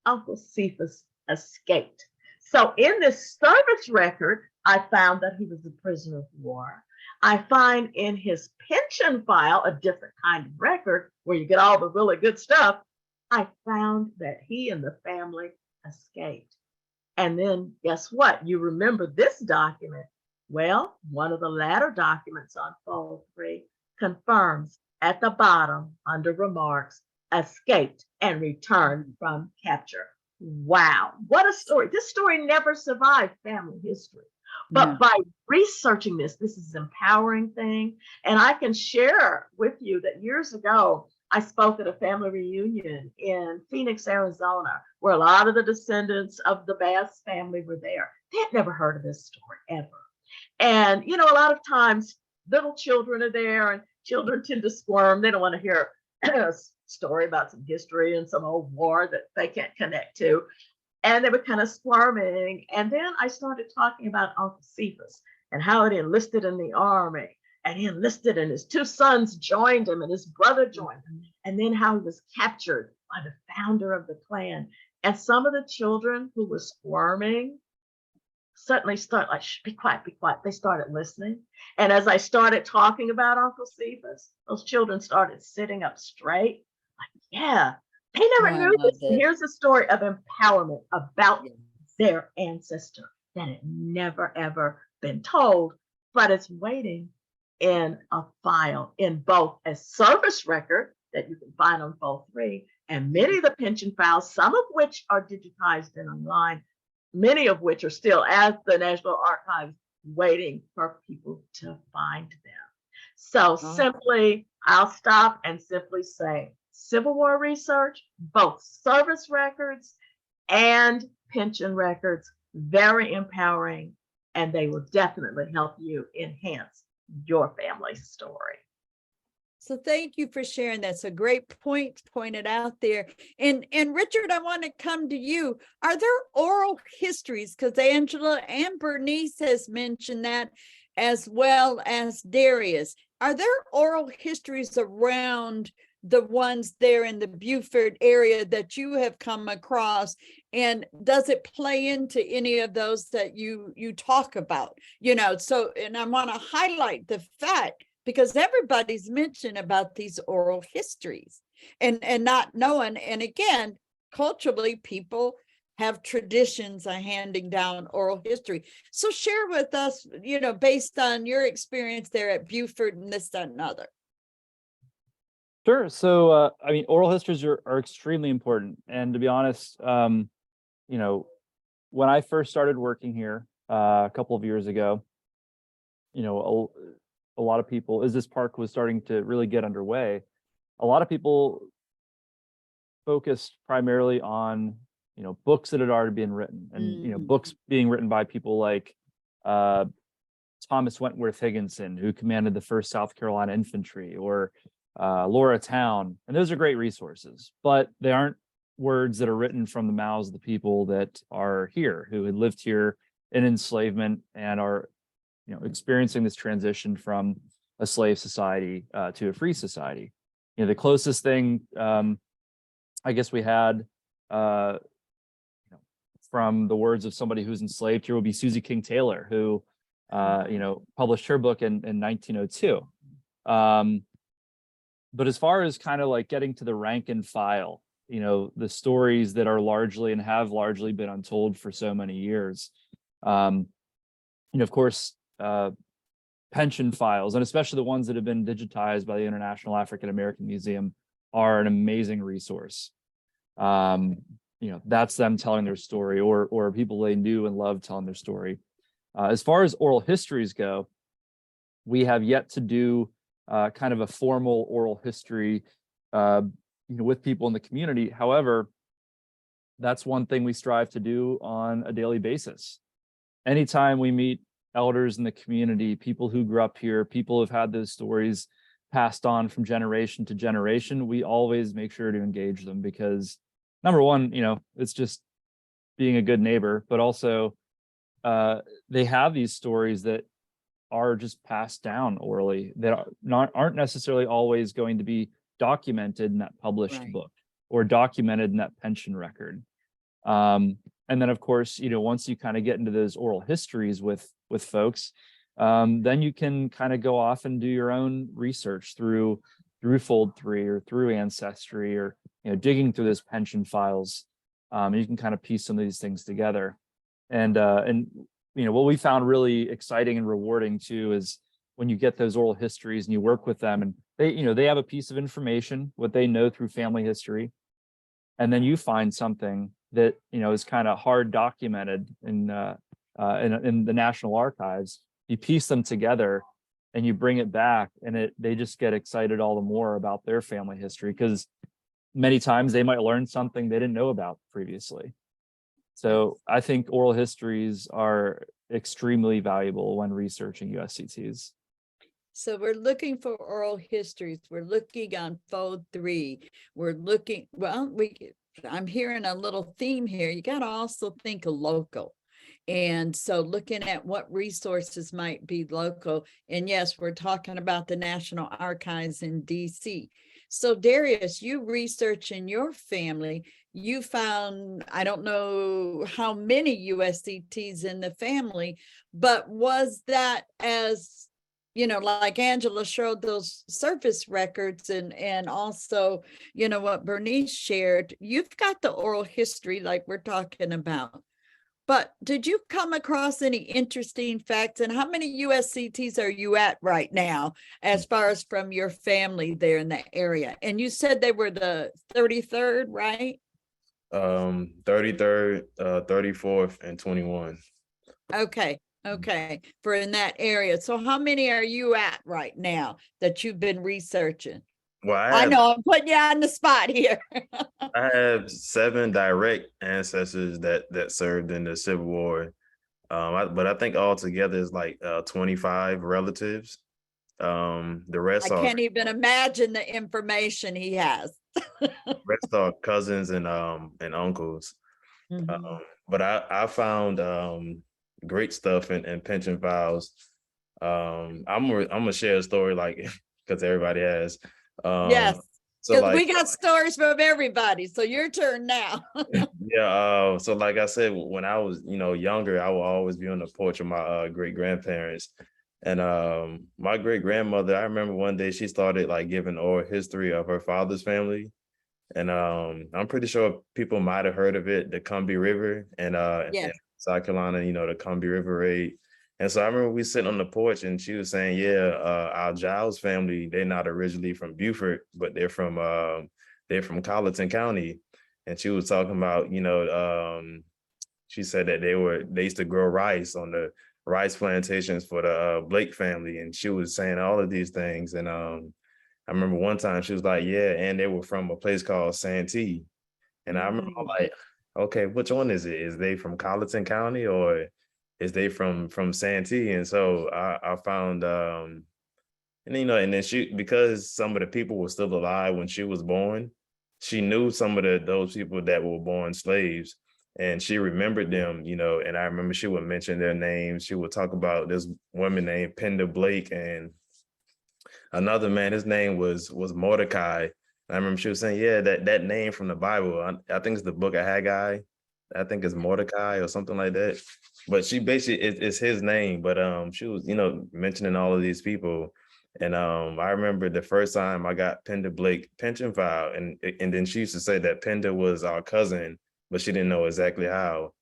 Uncle Cephas escaped. So in this service record, I found that he was a prisoner of war. I find in his pension file, a different kind of record where you get all the really good stuff. I found that he and the family escaped. And then guess what? You remember this document. Well, one of the latter documents on fold 3 confirms at the bottom under remarks, escaped and returned from capture. Wow, what a story. This story never survived family history. But by researching this is an empowering thing. And I can share with you that years ago, I spoke at a family reunion in Phoenix, Arizona, where a lot of the descendants of the Bass family were there. They had never heard of this story ever. And, you know, a lot of times little children are there and children tend to squirm. They don't want to hear a story about some history and some old war that they can't connect to. And they were kind of squirming. And then I started talking about Uncle Cephas and how he enlisted in the army. And he enlisted and his 2 sons joined him and his brother joined him. And then how he was captured by the founder of the Klan. And some of the children who were squirming suddenly start like, shh, be quiet, be quiet. They started listening. And as I started talking about Uncle Cephas, those children started sitting up straight. Like, yeah, they never knew this. Here's a story of empowerment about their ancestor that had never, ever been told, but it's waiting in a file in both a service record that you can find on fold 3 and many of the pension files, some of which are digitized and online, many of which are still at the National Archives waiting for people to find them. So simply, I'll stop and simply say, Civil War research, both service records and pension records, very empowering, and they will definitely help you enhance your family's story. So thank you for sharing. That's a great point pointed out there. And Richard, I want to come to you. Are there oral histories? Because Angela and Bernice has mentioned that, as well as Darius. Are there oral histories around the ones there in the Beaufort area that you have come across? And does it play into any of those that you talk about? You know, so, and I want to highlight the fact, because everybody's mentioned about these oral histories and not knowing. And again, culturally, people have traditions of handing down oral history. So share with us, you know, based on your experience there at Beaufort and this, that, and other. Sure. So, I mean, oral histories are extremely important. And to be honest, you know, when I first started working here a couple of years ago, you know, a lot of people, as this park was starting to really get underway, a lot of people focused primarily on, you know, books that had already been written, and you know, books being written by people like Thomas Wentworth Higginson, who commanded the 1st South Carolina Infantry, or Laura Town, and those are great resources, but they aren't words that are written from the mouths of the people that are here, who had lived here in enslavement and are, you know, experiencing this transition from a slave society to a free society. You know, the closest thing I guess we had, you know, from the words of somebody who's enslaved here would be Susie King Taylor, who, you know, published her book in 1902. But as far as kind of like getting to the rank and file, you know, the stories that are largely and have largely been untold for so many years, you know, of course, pension files, and especially the ones that have been digitized by the International African American Museum, are an amazing resource. You know, that's them telling their story, or people they knew and loved telling their story. As far as oral histories go, we have yet to do kind of a formal oral history, you know, with people in the community. However, that's one thing we strive to do on a daily basis. Anytime we meet elders in the community, people who grew up here, people who've had those stories passed on from generation to generation, we always make sure to engage them, because number one, you know, it's just being a good neighbor, but also they have these stories that are just passed down orally that aren't necessarily always going to be documented in that published Right. book or documented in that pension record. And then of course, once you kind of get into those oral histories with folks, then you can kind of go off and do your own research through Fold 3 or through Ancestry, or digging through those pension files. You can kind of piece some of these things together. And what we found really exciting and rewarding too is when you get those oral histories and you work with them, and they have a piece of information, what they know through family history, and then you find something that is kind of hard documented in the National Archives. You piece them together and you bring it back, and they just get excited all the more about their family history, because many times they might learn something they didn't know about previously. So I think oral histories are extremely valuable when researching USCTs. So we're looking for oral histories. We're looking on Fold 3. We're looking, I'm hearing a little theme here. You got to also think of local. And so looking at what resources might be local. And yes, we're talking about the National Archives in DC. So Darius, you research in your family, you found, I don't know how many USCTs in the family, but was that as, like Angela showed those surface records, and also, what Bernice shared, you've got the oral history like we're talking about. But did you come across any interesting facts, and how many USCTs are you at right now as far as from your family there in that area? And you said they were the 33rd, right? 33rd, 34th, and 21. Okay. For in that area. So how many are you at right now that you've been researching? Well, I know I'm putting you on the spot here. I have 7 direct ancestors that served in the Civil War. But I think altogether is like 25 relatives. The rest I are can't even imagine the information he has. cousins and uncles. Mhm. But I found great stuff in pension files. I'm gonna share a story, like, because everybody has. Yes, So because like, we got stories from everybody. So your turn now. yeah. So like I said, when I was younger, I would always be on the porch of my great grandparents, and my great grandmother. I remember one day she started like giving oral history of her father's family. And I'm pretty sure people might have heard of it, the Combahee River, and Yes. in South Carolina, the Combahee River raid. And so I remember we sitting on the porch, and she was saying, "Yeah, our Giles family, they're not originally from Beaufort, but they're from Colleton County." And she was talking about, she said that they used to grow rice on the rice plantations for the Blake family, and she was saying all of these things. And I remember one time she was like, "Yeah," and they were from a place called Santee. And I remember like, okay, which one is it? Is they from Colleton County, or is they from Santee? And so I found and and then she, because some of the people were still alive when she was born, she knew some of those people that were born slaves, and she remembered them, and I remember she would mention their names. She would talk about this woman named Pender Blake, and another man, his name was Mordecai. I remember she was saying, yeah, that name from the Bible. I think it's the book of Haggai. I think it's Mordecai or something like that. But she basically, it's his name. But she was, mentioning all of these people. And I remember the first time I got Pender Blake pension file, and then she used to say that Pender was our cousin, but she didn't know exactly how.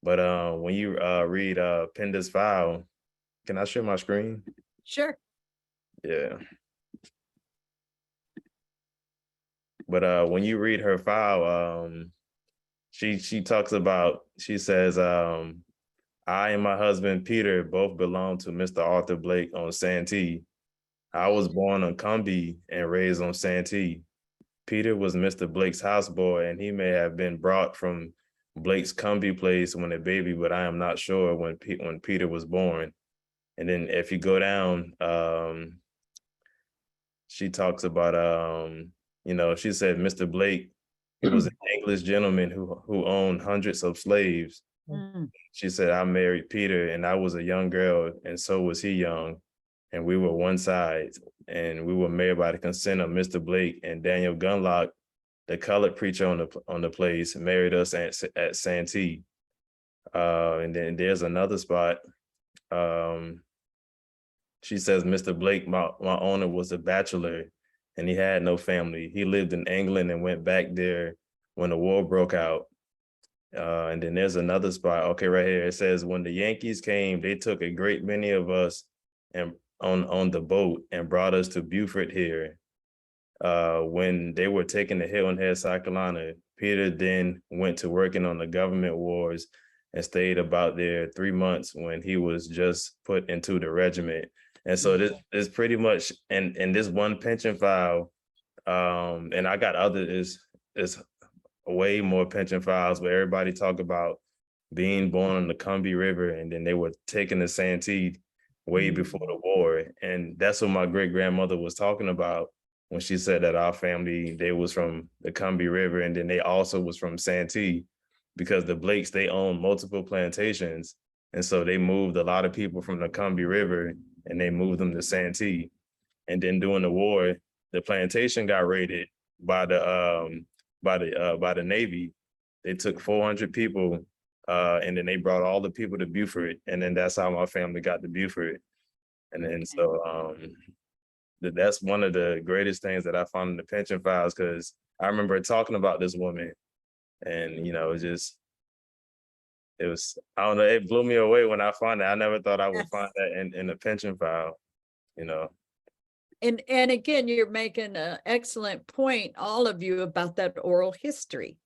But when you read Pender's file, can I share my screen? Sure. Yeah. But when you read her file, she talks about, she says, I and my husband Peter both belong to Mr. Arthur Blake on Santee. I was born on Combahee and raised on Santee. Peter was Mr. Blake's houseboy, and he may have been brought from Blake's Combahee place when a baby, but I am not sure when Peter was born. And then if you go down, she talks about, she said Mr. Blake He was an English gentleman who owned hundreds of slaves. Mm. She said, I married Peter and I was a young girl and so was he young. And we were one side and we were married by the consent of Mr. Blake and Daniel Gunlock, the colored preacher on the place, married us at Santee. And then there's another spot. She says, Mr. Blake, my owner, was a bachelor and he had no family. He lived in England and went back there when the war broke out. And then there's another spot. Okay, right here. It says, when the Yankees came, they took a great many of us and on the boat and brought us to Beaufort here. When they were taking the Hilton Head, South Carolina, Peter then went to working on the government wars and stayed about there 3 months when he was just put into the regiment. And so this is pretty much, and this one pension file, and I got others, is way more pension files where everybody talk about being born on the Combahee River and then they were taken to Santee way before the war. And that's what my great grandmother was talking about when she said that our family, they was from the Combahee River and then they also was from Santee, because the Blakes, they owned multiple plantations. And so they moved a lot of people from the Combahee River and they moved them to Santee. And then during the war, the plantation got raided by the Navy. They took 400 people and then they brought all the people to Beaufort. And then that's how my family got to Beaufort. And then so that's one of the greatest things that I found in the pension files, because I remember talking about this woman and, you know, it was, I don't know, it blew me away when I found it. I never thought I would find that in a pension file, you know. And again, you're making an excellent point, all of you, about that oral history.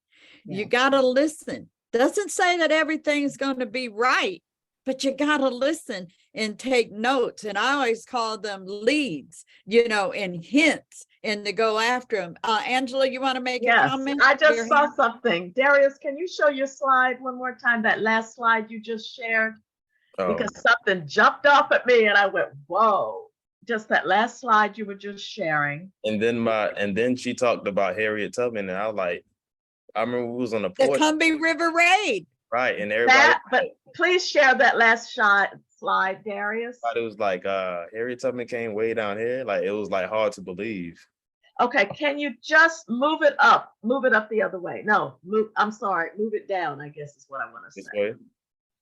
Yeah. You got to listen. Doesn't say that everything's going to be right, but you got to listen and take notes. And I always call them leads, you know, and hints, and to go after them. Angela, you want to make a comment? I just saw something. Darius, can you show your slide one more time? That last slide you just shared? Because something jumped off at me and I went, whoa. Just that last slide you were just sharing. And then she talked about Harriet Tubman, and I was like, I remember we was on the porch. The Combahee River Raid. Right, and everybody. But please share that last slide, Darius. It was like Harriet Tubman came way down here. Like it was like hard to believe. Okay, can you just move it up? Move it up the other way. No, I'm sorry, move it down, I guess is what I want to say. Way?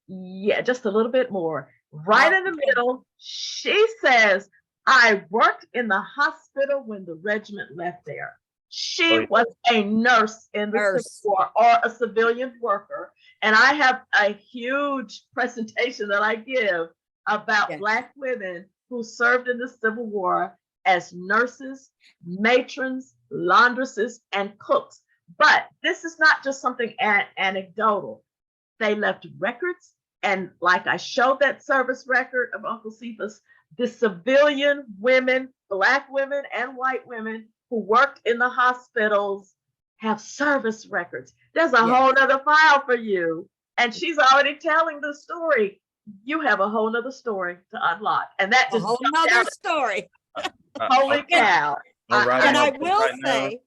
Yeah, just a little bit more. Right in the middle, she says, I worked in the hospital when the regiment left there. She was a nurse in the Civil War, or a civilian worker. And I have a huge presentation that I give about Black women who served in the Civil War as nurses, matrons, laundresses, and cooks. But this is not just something anecdotal. They left records. And like I showed that service record of Uncle Cephas, the civilian women, Black women and white women who worked in the hospitals have service records. There's a whole nother file for you. And she's already telling the story. You have a whole nother story to unlock. And that just a whole nother story. Holy cow. And I will say,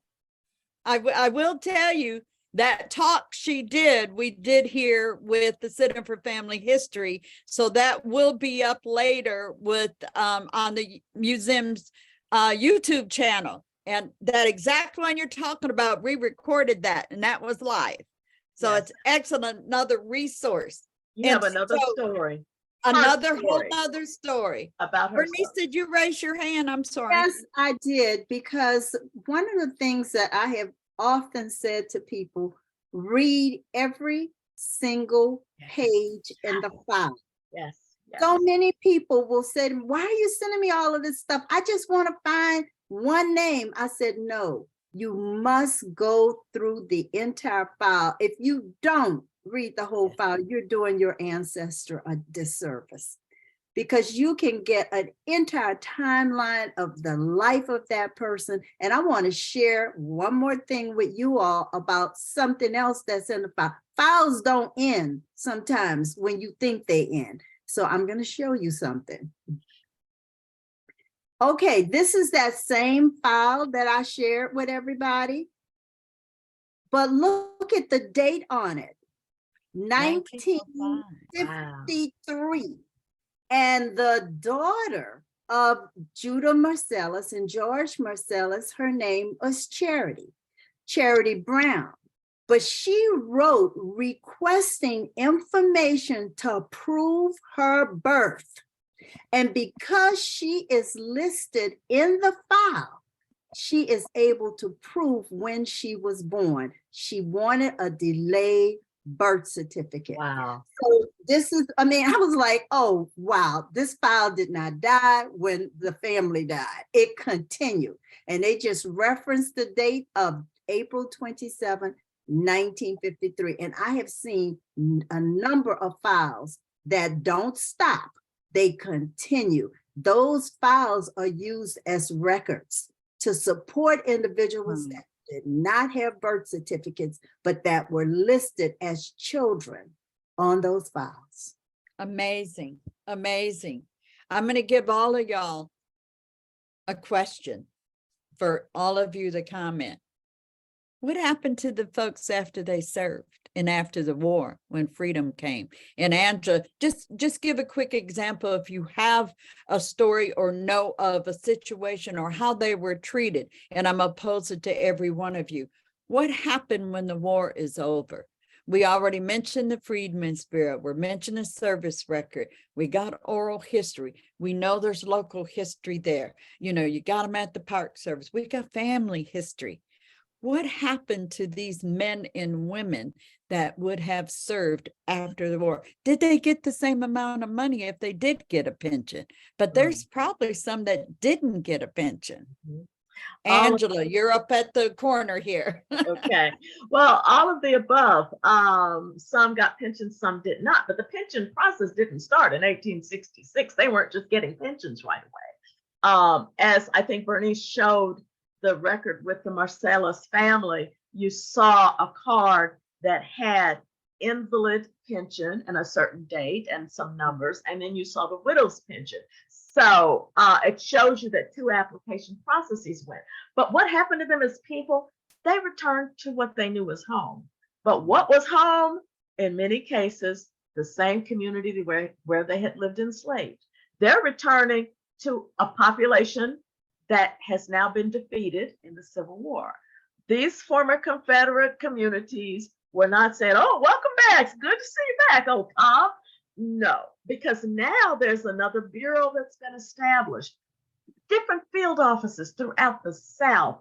I will tell you, that talk she did, we did here with the Center for Family History. So that will be up later with on the museum's YouTube channel. And that exact one you're talking about, we recorded that, and that was live. So it's excellent, another resource. You have another story. Another whole other story. About her. Bernice, did you raise your hand? I'm sorry. Yes, I did, because one of the things that I have often said to people, read every single page in the file. Yes. So many people will say, why are you sending me all of this stuff? I just want to find one name. I said, no, you must go through the entire file. If you don't read the whole file, you're doing your ancestor a disservice, because you can get an entire timeline of the life of that person. And I want to share one more thing with you all about something else that's in the file. Files don't end sometimes when you think they end. So I'm going to show you something. Okay, this is that same file that I shared with everybody. But look at the date on it, 1905. 1953. And the daughter of Judah Marcellus and George Marcellus, her name was Charity Brown. But she wrote requesting information to prove her birth. And because she is listed in the file, she is able to prove when she was born. She wanted a delayed birth certificate. Wow. So this is, I mean, I was like, oh, wow, this file did not die when the family died. It continued. And they just referenced the date of April 27, 1953. And I have seen a number of files that don't stop. They continue. Those files are used as records to support individuals that did not have birth certificates, but that were listed as children on those files. Amazing, amazing. I'm going to give all of y'all a question for all of you to comment. What happened to the folks after they served and after the war when freedom came? And Angela, just give a quick example if you have a story or know of a situation or how they were treated. And I'm opposed to every one of you. What happened when the war is over? We already mentioned the Freedmen's Bureau. We're mentioning service record. We got oral history. We know there's local history there. You know, you got them at the Park Service. We got family history. What happened to these men and women that would have served after the war? Did they get the same amount of money if they did get a pension? But there's probably some that didn't get a pension. Angela, you're up at the corner here. Okay. Well, all of the above. Some got pensions, some did not. But the pension process didn't start in 1866. They weren't just getting pensions right away. As I think Bernice showed the record with the Marcellus family, you saw a card that had invalid pension and a certain date and some numbers, and then you saw the widow's pension. So it shows you that two application processes went. But what happened to them as people? They returned to what they knew was home. But what was home? In many cases, the same community where they had lived enslaved. They're returning to a population that has now been defeated in the Civil War. These former Confederate communities were not saying, oh, welcome back. It's good to see you back, old Tom. No, because now there's another bureau that's been established, different field offices throughout the South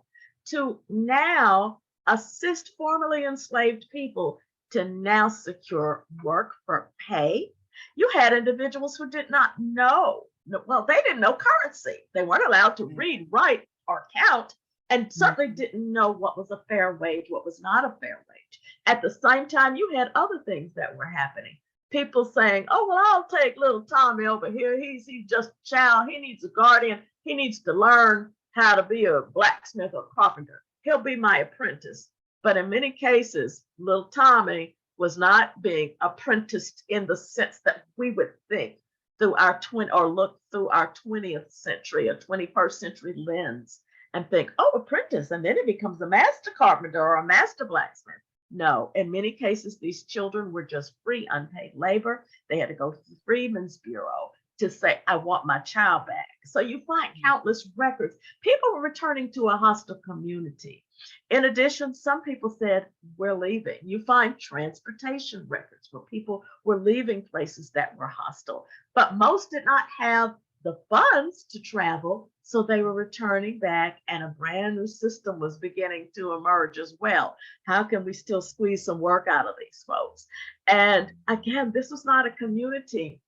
to now assist formerly enslaved people to now secure work for pay. You had individuals who did not know. Well, they didn't know currency. They weren't allowed to read, write, or count, and certainly didn't know what was a fair wage, what was not a fair wage. At the same time, you had other things that were happening. People saying, oh, well, I'll take little Tommy over here. He's just a child. He needs a guardian. He needs to learn how to be a blacksmith or carpenter. He'll be my apprentice. But in many cases, little Tommy was not being apprenticed in the sense that we would think through our look through our 20th century or 21st century lens and think, oh, apprentice, and then it becomes a master carpenter or a master blacksmith. No, in many cases, these children were just free, unpaid labor. They had to go to the Freedmen's Bureau to say, I want my child back. So you find countless records. People were returning to a hostile community. In addition, some people said, we're leaving. You find transportation records where people were leaving places that were hostile, but most did not have the funds to travel. So they were returning back, and a brand new system was beginning to emerge as well. How can we still squeeze some work out of these folks? And again, this was not a community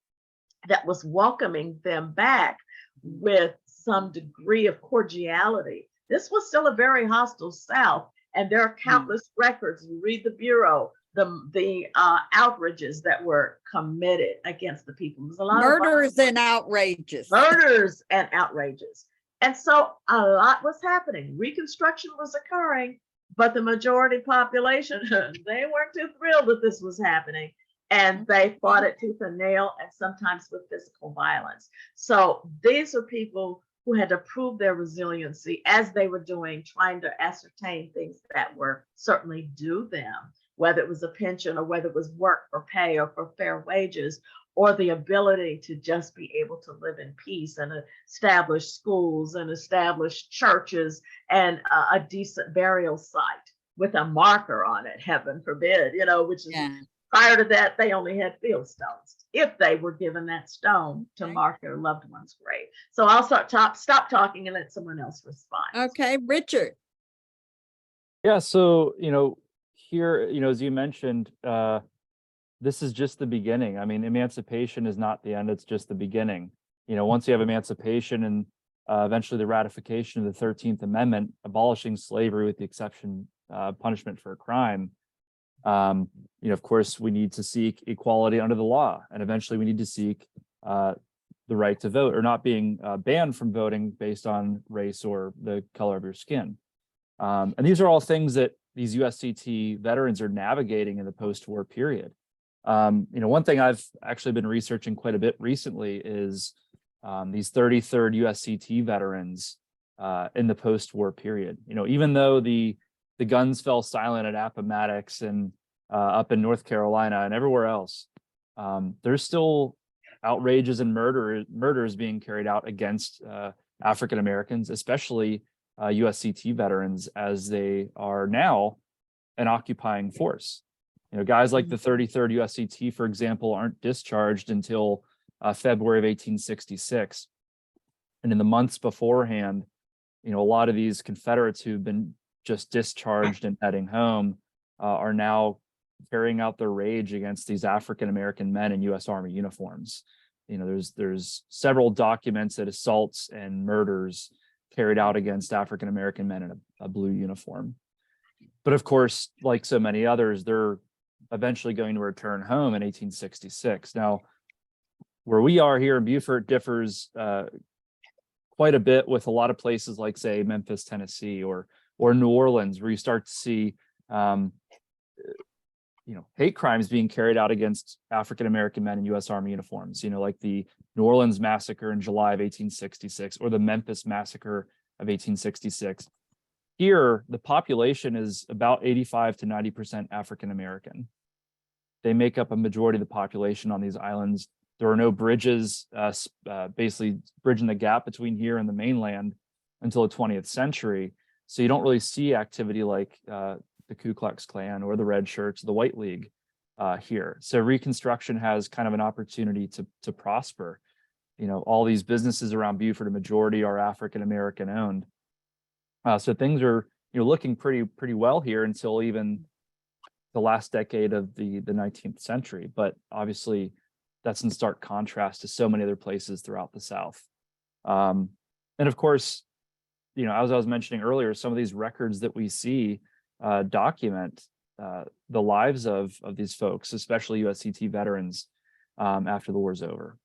that was welcoming them back with some degree of cordiality. This was still a very hostile South, and there are countless records. You read the Bureau, the outrages that were committed against the people. There's a lot Murders and outrages. Murders and outrages. And so a lot was happening. Reconstruction was occurring, but the majority population, they weren't too thrilled that this was happening. And they fought it tooth and nail, and sometimes with physical violence. So these are people who had to prove their resiliency as they were doing, trying to ascertain things that were certainly due them, whether it was a pension or whether it was work for pay or for fair wages, or the ability to just be able to live in peace and establish schools and establish churches and a decent burial site with a marker on it, heaven forbid, which is prior to that, they only had field stones if they were given that stone to mark their loved one's grave. So I'll stop talking and let someone else respond. Okay, Richard. Yeah, so, here, as you mentioned, this is just the beginning. I mean, emancipation is not the end, it's just the beginning. Once you have emancipation and eventually the ratification of the 13th Amendment, abolishing slavery with the exception punishment for a crime, of course, we need to seek equality under the law, and eventually we need to seek the right to vote, or not being banned from voting based on race or the color of your skin. And these are all things that these USCT veterans are navigating in the post-war period. One thing I've actually been researching quite a bit recently is these 33rd USCT veterans in the post-war period. Even though the guns fell silent at Appomattox and up in North Carolina and everywhere else, there's still outrages and murders being carried out against African Americans, especially USCT veterans, as they are now an occupying force. Guys like the 33rd USCT, for example, aren't discharged until February of 1866. And in the months beforehand, a lot of these Confederates who've been just discharged and heading home are now carrying out their rage against these African American men in U.S. Army uniforms. There's several documents that assaults and murders carried out against African American men in a blue uniform. But of course, like so many others, they're eventually going to return home in 1866. Now, where we are here in Beaufort differs quite a bit with a lot of places like, say, Memphis, Tennessee, or New Orleans, where you start to see hate crimes being carried out against African American men in U.S. Army uniforms, like the New Orleans massacre in July of 1866, or the Memphis massacre of 1866. Here, the population is about 85 to 90% African American. They make up a majority of the population on these islands. There are no bridges, basically bridging the gap between here and the mainland until the 20th century. So you don't really see activity like the Ku Klux Klan or the Red Shirts, the White League here. So Reconstruction has kind of an opportunity to prosper. All these businesses around Beaufort, a majority are African American owned. So things are looking pretty well here until even the last decade of the 19th century. But obviously, that's in stark contrast to so many other places throughout the South. And of course, as I was mentioning earlier, some of these records that we see document the lives of these folks, especially USCT veterans, after the war's over.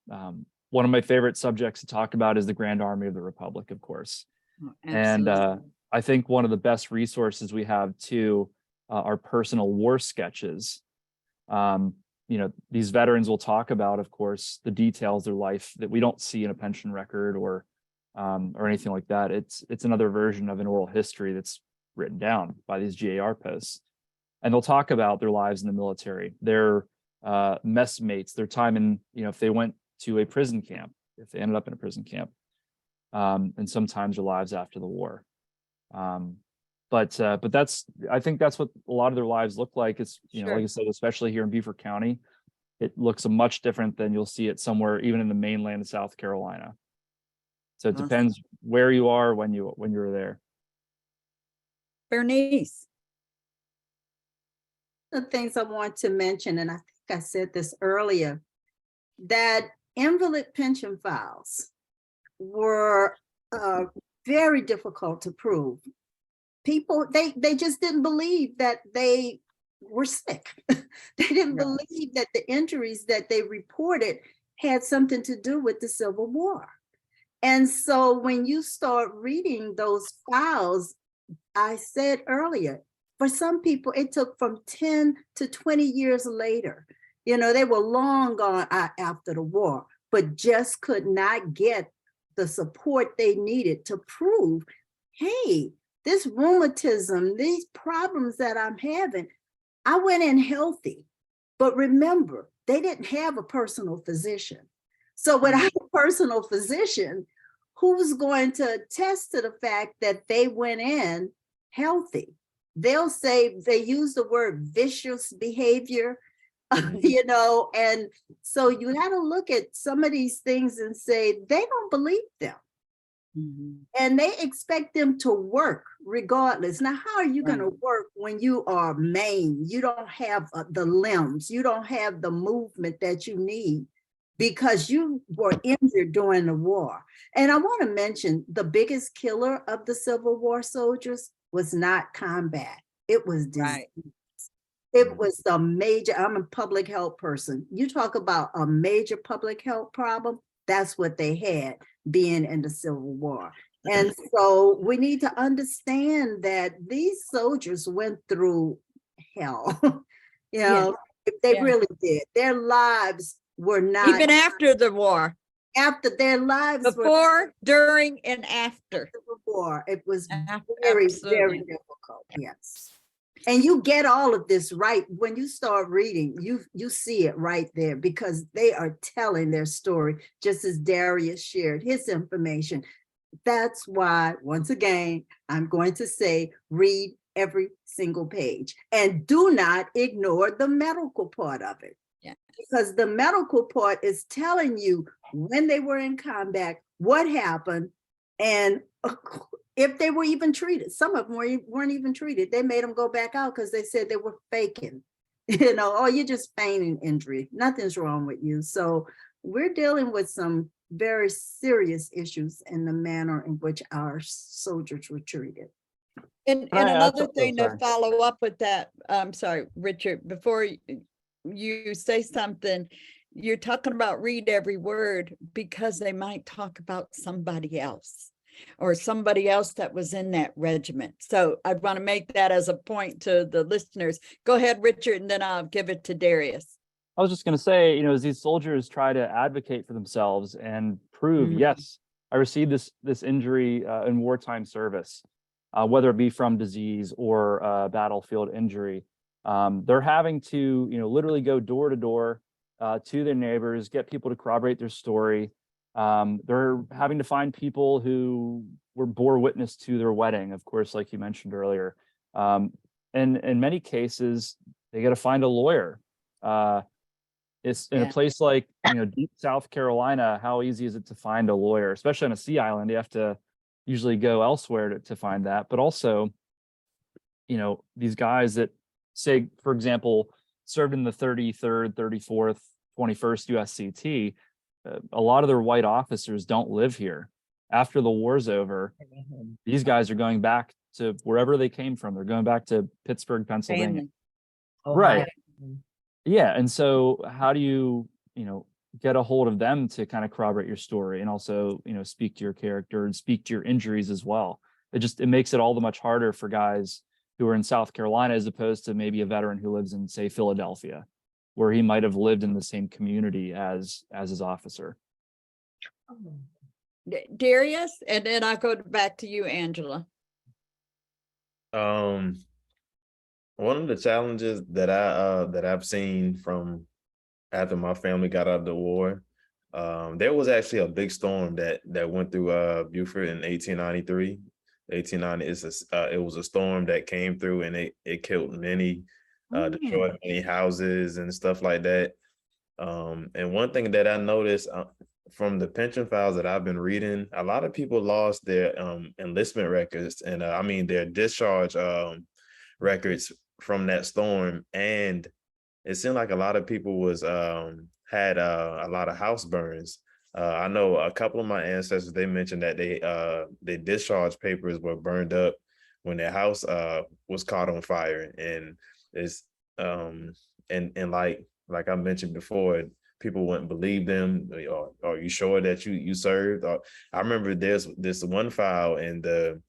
One of my favorite subjects to talk about is the Grand Army of the Republic, of course. And I think one of the best resources we have too are personal war sketches. These veterans will talk about, of course, the details of their life that we don't see in a pension record or anything like that. It's another version of an oral history that's written down by these GAR posts. And they'll talk about their lives in the military, their messmates, their time in, if they went to a prison camp, if they ended up in a prison camp, and sometimes their lives after the war. But I think that's what a lot of their lives look like. It's, Sure. Like I said, especially here in Beaufort County, it looks much different than you'll see it somewhere, even in the mainland of South Carolina. So it Awesome. depends where you are when you're there. Bernice. The things I want to mention, and I think I said this earlier, that invalid pension files were very difficult to prove. People, they just didn't believe that they were sick. They didn't Right. believe that the injuries that they reported had something to do with the Civil War. And so when you start reading those files, I said earlier, for some people, it took from 10 to 20 years later. They were long gone after the war, but just could not get the support they needed to prove, hey, this rheumatism, these problems that I'm having, I went in healthy. But remember, they didn't have a personal physician. So without a personal physician, who's going to attest to the fact that they went in healthy? They'll say, they use the word vicious behavior, you know, and so you got to look at some of these things and say, they don't believe them. And they expect them to work regardless. Now, how are you going to work when you are maimed? You don't have the limbs, you don't have the movement that you need because you were injured during the war. And I want to mention the biggest killer of the Civil War soldiers was not combat. It was disease. It was the major, I'm a public health person. You talk about a major public health problem, that's what they had being in the Civil War. And so we need to understand that these soldiers went through hell, you know, they really did. Their lives were not. Even after the war. After their lives. Before, during, and after. The war, it was Very, very difficult, yes. And you get all of this right when you start reading, you see it right there because they are telling their story, just as Darius shared his information. That's why, once again, I'm going to say, read every single page and do not ignore the medical part of it. Because the medical part is telling you when they were in combat, what happened, and if they were even treated. Some of them weren't even treated. They made them go back out because they said they were faking, you know, oh, you're just feigning injury. Nothing's wrong with you. So we're dealing with some very serious issues in the manner in which our soldiers were treated. And another thing to follow up with that, I'm sorry, Richard, before you say something, you're talking about read every word because they might talk about somebody else or somebody else that was in that regiment. So I want to make that as a point to the listeners. Go ahead, Richard, and then I'll give it to Darius. I was just going to say, you know, as these soldiers try to advocate for themselves and prove, yes, I received this injury in wartime service, whether it be from disease or battlefield injury, they're having to, you know, literally go door to door to their neighbors, get people to corroborate their story. They're having to find people who bore witness to their wedding, of course, like you mentioned earlier. And in many cases, they got to find a lawyer. It's in a place like, you know, deep South Carolina. How easy is it to find a lawyer, especially on a sea island? You have to usually go elsewhere to find that. But also, you know, these guys that say, for example, served in the 33rd, 34th, 21st USCT, a lot of their white officers don't live here. After the war's over, these guys are going back to wherever they came from. They're going back to Pittsburgh, Pennsylvania. Right. Yeah. And so how do you, you know, get a hold of them to kind of corroborate your story and also, you know, speak to your character and speak to your injuries as well? It makes it all the much harder for guys who are in South Carolina as opposed to maybe a veteran who lives in, say, Philadelphia, where he might have lived in the same community as his officer. Darius, and then I'll go back to you, Angela. One of the challenges that I've seen from after my family got out of the war, there was actually a big storm that went through Beaufort in 1893. 1890 it was a storm that came through and it killed many, destroyed many houses and stuff like that. And one thing that I noticed from the pension files that I've been reading, a lot of people lost their enlistment records and I mean their discharge records from that storm. And it seemed like a lot of people had a lot of house burns. I know a couple of my ancestors, they mentioned that their discharge papers were burned up when their house was caught on fire. And it's and like I mentioned before, people wouldn't believe them. Are you sure that you served? I remember there's this one file and the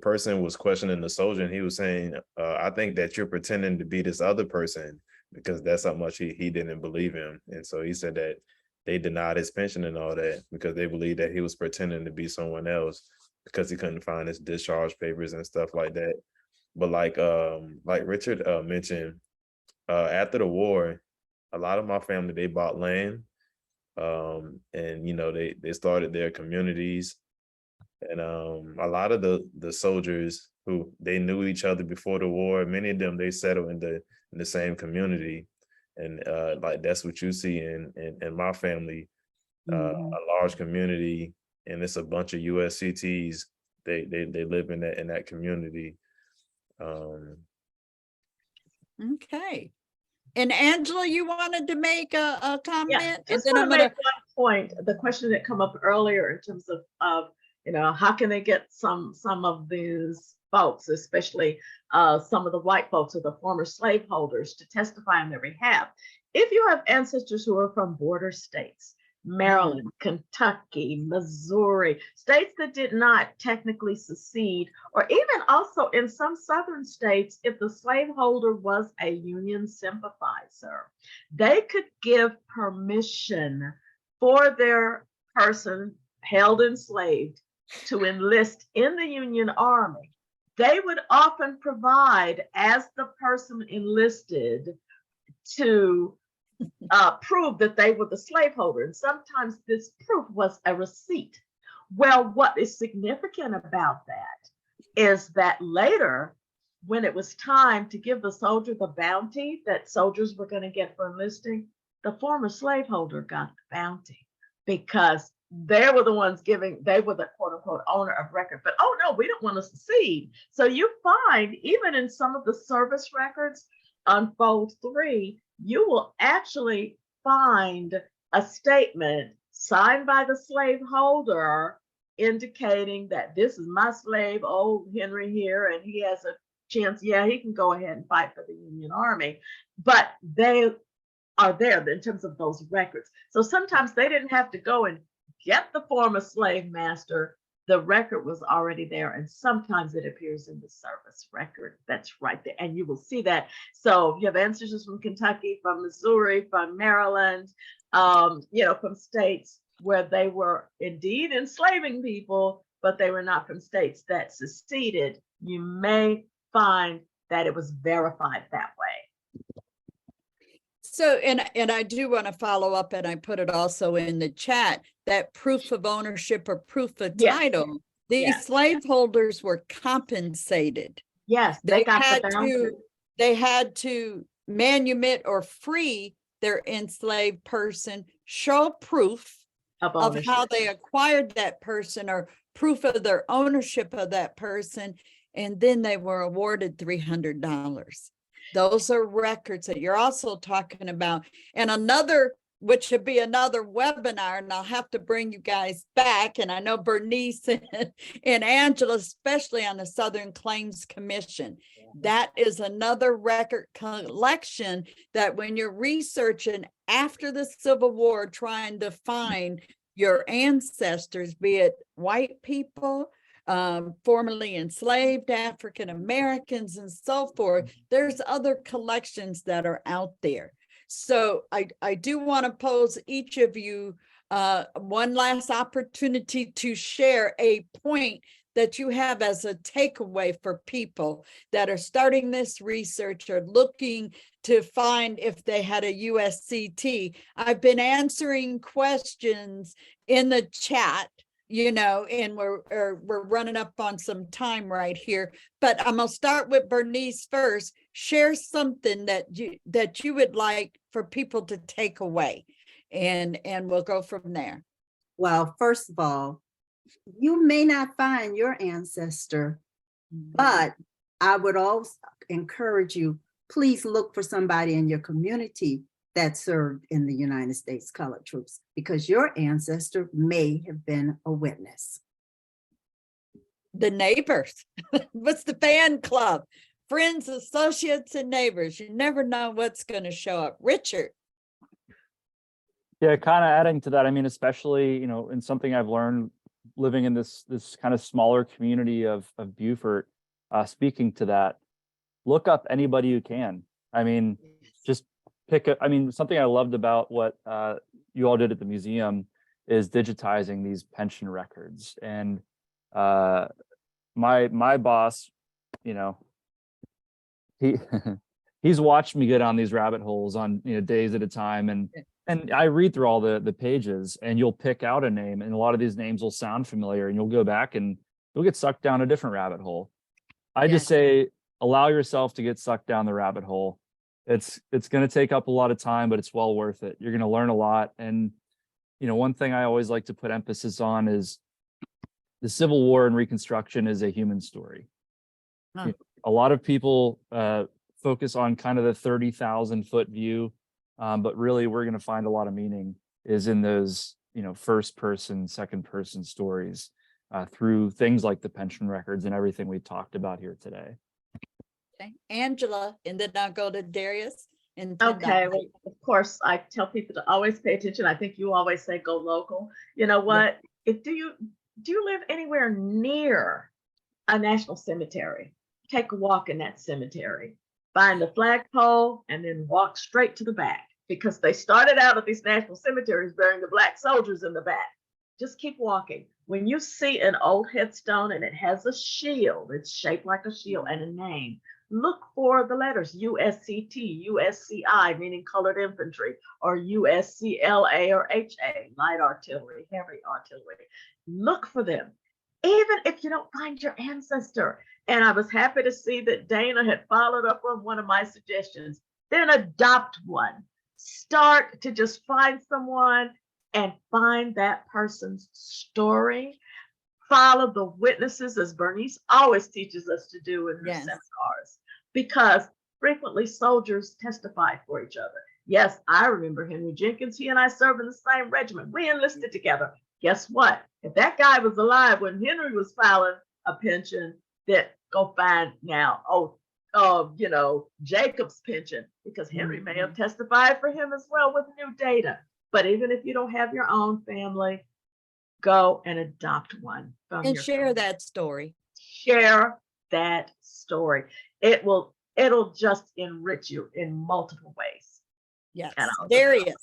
person was questioning the soldier and he was saying, I think that you're pretending to be this other person, because that's how much he didn't believe him. And so he said that they denied his pension and all that because they believed that he was pretending to be someone else because he couldn't find his discharge papers and stuff like that. But like Richard mentioned, after the war, a lot of my family, they bought land, and you know, they started their communities. And a lot of the soldiers who they knew each other before the war, many of them, they settled in the same community. And like that's what you see in my family, Mhm. a large community, and it's a bunch of USCTs. They live in that community. Okay. And Angela, you wanted to make a comment? Yeah, And just then want I'm to gonna, make one point. The question that come up earlier in terms of you know, how can they get some of these folks, especially some of the white folks or the former slaveholders, to testify on their behalf? If you have ancestors who are from border states, Maryland, Kentucky, Missouri, states that did not technically secede, or even also in some southern states, if the slaveholder was a Union sympathizer, they could give permission for their person held enslaved to enlist in the Union Army. They would often provide, as the person enlisted, to prove that they were the slaveholder. And sometimes this proof was a receipt. Well, what is significant about that is that later, when it was time to give the soldier the bounty that soldiers were going to get for enlisting, the former slaveholder got the bounty because they were the ones giving, they were the quote unquote owner of record. But oh no, we don't want to secede. So you find even in some of the service records on fold 3, you will actually find a statement signed by the slaveholder indicating that this is my slave, old Henry here, and he has a chance, yeah, he can go ahead and fight for the Union Army. But they are there in terms of those records. So sometimes they didn't have to go and get the former slave master. The record was already there, and sometimes it appears in the service record that's right there, and you will see that. So you have ancestors from Kentucky, from Missouri, from Maryland, you know, from states where they were indeed enslaving people, but they were not from states that seceded. You may find that it was verified that way. so, and I do want to follow up, and I put it also in the chat, that proof of ownership or proof of Yes. title. These Yes. slaveholders were compensated. Yes, they got had the bounty. they had to manumit or free their enslaved person, show proof of of ownership. how they acquired that person or proof of their ownership of that person, and then they were awarded $300. Those are records that you're also talking about. And another, which should be another webinar, and I'll have to bring you guys back. And I know Bernice and Angela, especially on the Southern Claims Commission. That is another record collection that when you're researching after the Civil War, trying to find your ancestors, be it white people, formerly enslaved African Americans, and so forth, there's other collections that are out there. So I do want to pose each of you one last opportunity to share a point that you have as a takeaway for people that are starting this research or looking to find if they had a USCT. I've been answering questions in the chat, you know, and we're running up on some time right here, but I'm gonna start with Bernice first. Share something that you would like for people to take away, and we'll go from there. Well, first of all, you may not find your ancestor, but I would also encourage you, please look for somebody in your community that served in the United States Colored Troops, because your ancestor may have been a witness. The neighbors. What's the fan club? Friends, associates, and neighbors. You never know what's going to show up. Richard. Yeah, kind of adding to that, I mean, especially, you know, in something I've learned living in this kind of smaller community of Beaufort, speaking to that, look up anybody you can. I mean, just pick I mean, something I loved about what you all did at the museum is digitizing these pension records. And my boss, you know, he's watched me get on these rabbit holes on, you know, days at a time, and I read through all the pages, and you'll pick out a name, and a lot of these names will sound familiar, and you'll go back and you'll get sucked down a different rabbit hole. I just say, allow yourself to get sucked down the rabbit hole. It's going to take up a lot of time, but it's well worth it. You're going to learn a lot. And, you know, one thing I always like to put emphasis on is the Civil War and Reconstruction is a human story. Huh. A lot of people focus on kind of the 30,000-foot view, but really we're going to find a lot of meaning is in those, you know, first person, second person stories through things like the pension records and everything we talked about here today. Okay, Angela, and then I'll go to Darius. And Okay, well, of course, I tell people to always pay attention. I think you always say go local. You know what? If do you live anywhere near a national cemetery? Take a walk in that cemetery. Find the flagpole and then walk straight to the back, because they started out at these national cemeteries burying the Black soldiers in the back. Just keep walking. When you see an old headstone and it has a shield, it's shaped like a shield and a name, look for the letters USCT, USCI, meaning colored infantry, or USCLA or HA, light artillery, heavy artillery. Look for them, even if you don't find your ancestor. And I was happy to see that Dana had followed up on one of my suggestions. Then adopt one. Start to just find someone and find that person's story. Follow the witnesses, as Bernice always teaches us to do in her seminars, because frequently soldiers testify for each other. Yes, I remember Henry Jenkins. He and I served in the same regiment. We enlisted together. Guess what? If that guy was alive when Henry was filing a pension, that go find now, you know, Jacob's pension, because Henry may have testified for him as well with new data. But even if you don't have your own family, go and adopt one. And share that story. Share that story. It'll just enrich you in multiple ways. Yes. Darius.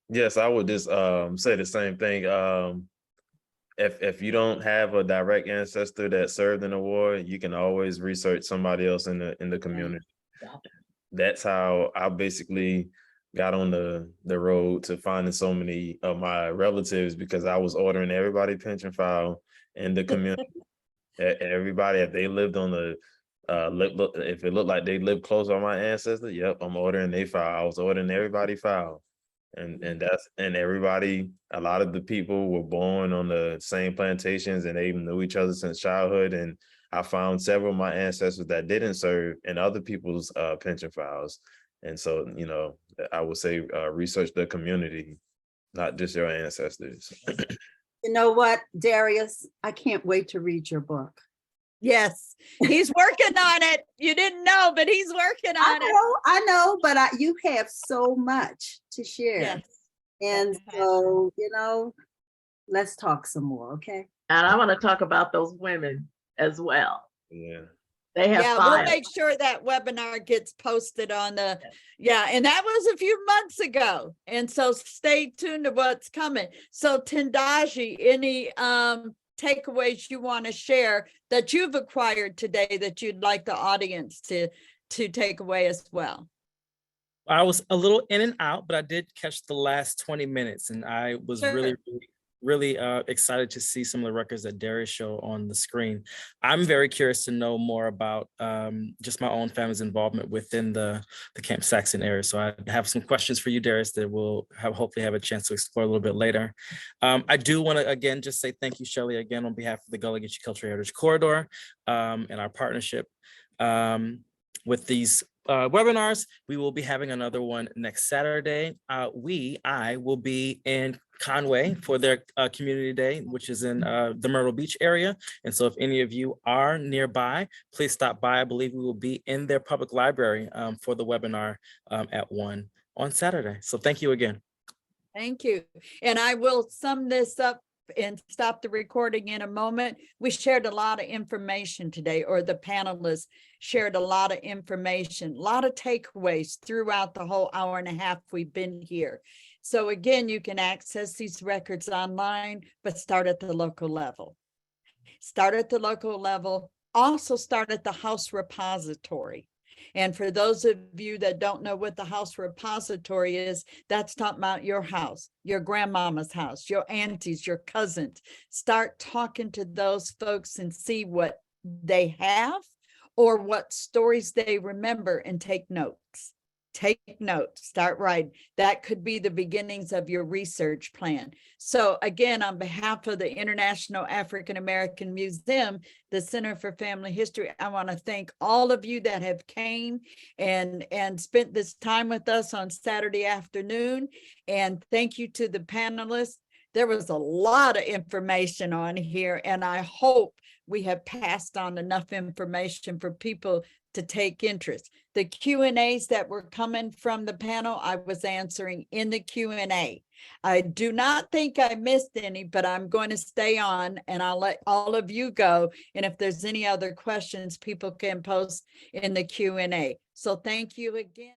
Yes, I would just say the same thing. If you don't have a direct ancestor that served in the war, you can always research somebody else in the community. That's how I basically got on the road to finding so many of my relatives, because I was ordering everybody pension file in the community. Everybody, if they lived on the if it looked like they lived close on my ancestor, yep, I'm ordering their file. I was ordering everybody file. And everybody, a lot of the people were born on the same plantations, and they knew each other since childhood. And I found several of my ancestors that didn't serve in other people's pension files. And so, you know, I would say research the community, not just your ancestors. You know what, Darius? I can't wait to read your book. Yes, he's working on it. You didn't know, but he's working on it. I know, but you have so much to share. Yes. And so, you know, let's talk some more, okay? And I want to talk about those women as well. Yeah. They have we'll make sure that webinar gets posted on the, and that was a few months ago. And so stay tuned to what's coming. So Tendaji, any takeaways you want to share that you've acquired today that you'd like the audience to take away as well? I was a little in and out, but I did catch the last 20 minutes, and I was really excited to see some of the records that Darius showed on the screen. I'm very curious to know more about just my own family's involvement within the Camp Saxon area. So I have some questions for you, Darius, that we'll hopefully have a chance to explore a little bit later. I do want to, again, just say thank you, Shelley, again, on behalf of the Gullah Geechee Cultural Heritage Corridor and our partnership with these webinars. We will be having another one next Saturday. I will be in Conway for their community day, which is in the Myrtle Beach area. And so if any of you are nearby, please stop by. I believe we will be in their public library for the webinar at 1 on Saturday. So thank you again. Thank you. And I will sum this up and stop the recording in a moment. We shared a lot of information today, or the panelists shared a lot of information, a lot of takeaways throughout the whole hour and a half we've been here. So again, you can access these records online, but start at the local level. Start at the local level, also start at the house repository. And for those of you that don't know what the house repository is, that's talking about your house, your grandmama's house, your aunties, your cousins. Start talking to those folks and see what they have or what stories they remember and take notes. Take notes, start writing. That could be the beginnings of your research plan. So again, on behalf of the International African American Museum, the Center for Family History, I want to thank all of you that have came and spent this time with us on Saturday afternoon. And thank you to the panelists. There was a lot of information on here, and I hope we have passed on enough information for people to take interest. The Q&As that were coming from the panel, I was answering in the Q&A. I do not think I missed any, but I'm going to stay on and I'll let all of you go. And if there's any other questions, people can post in the Q&A. So thank you again.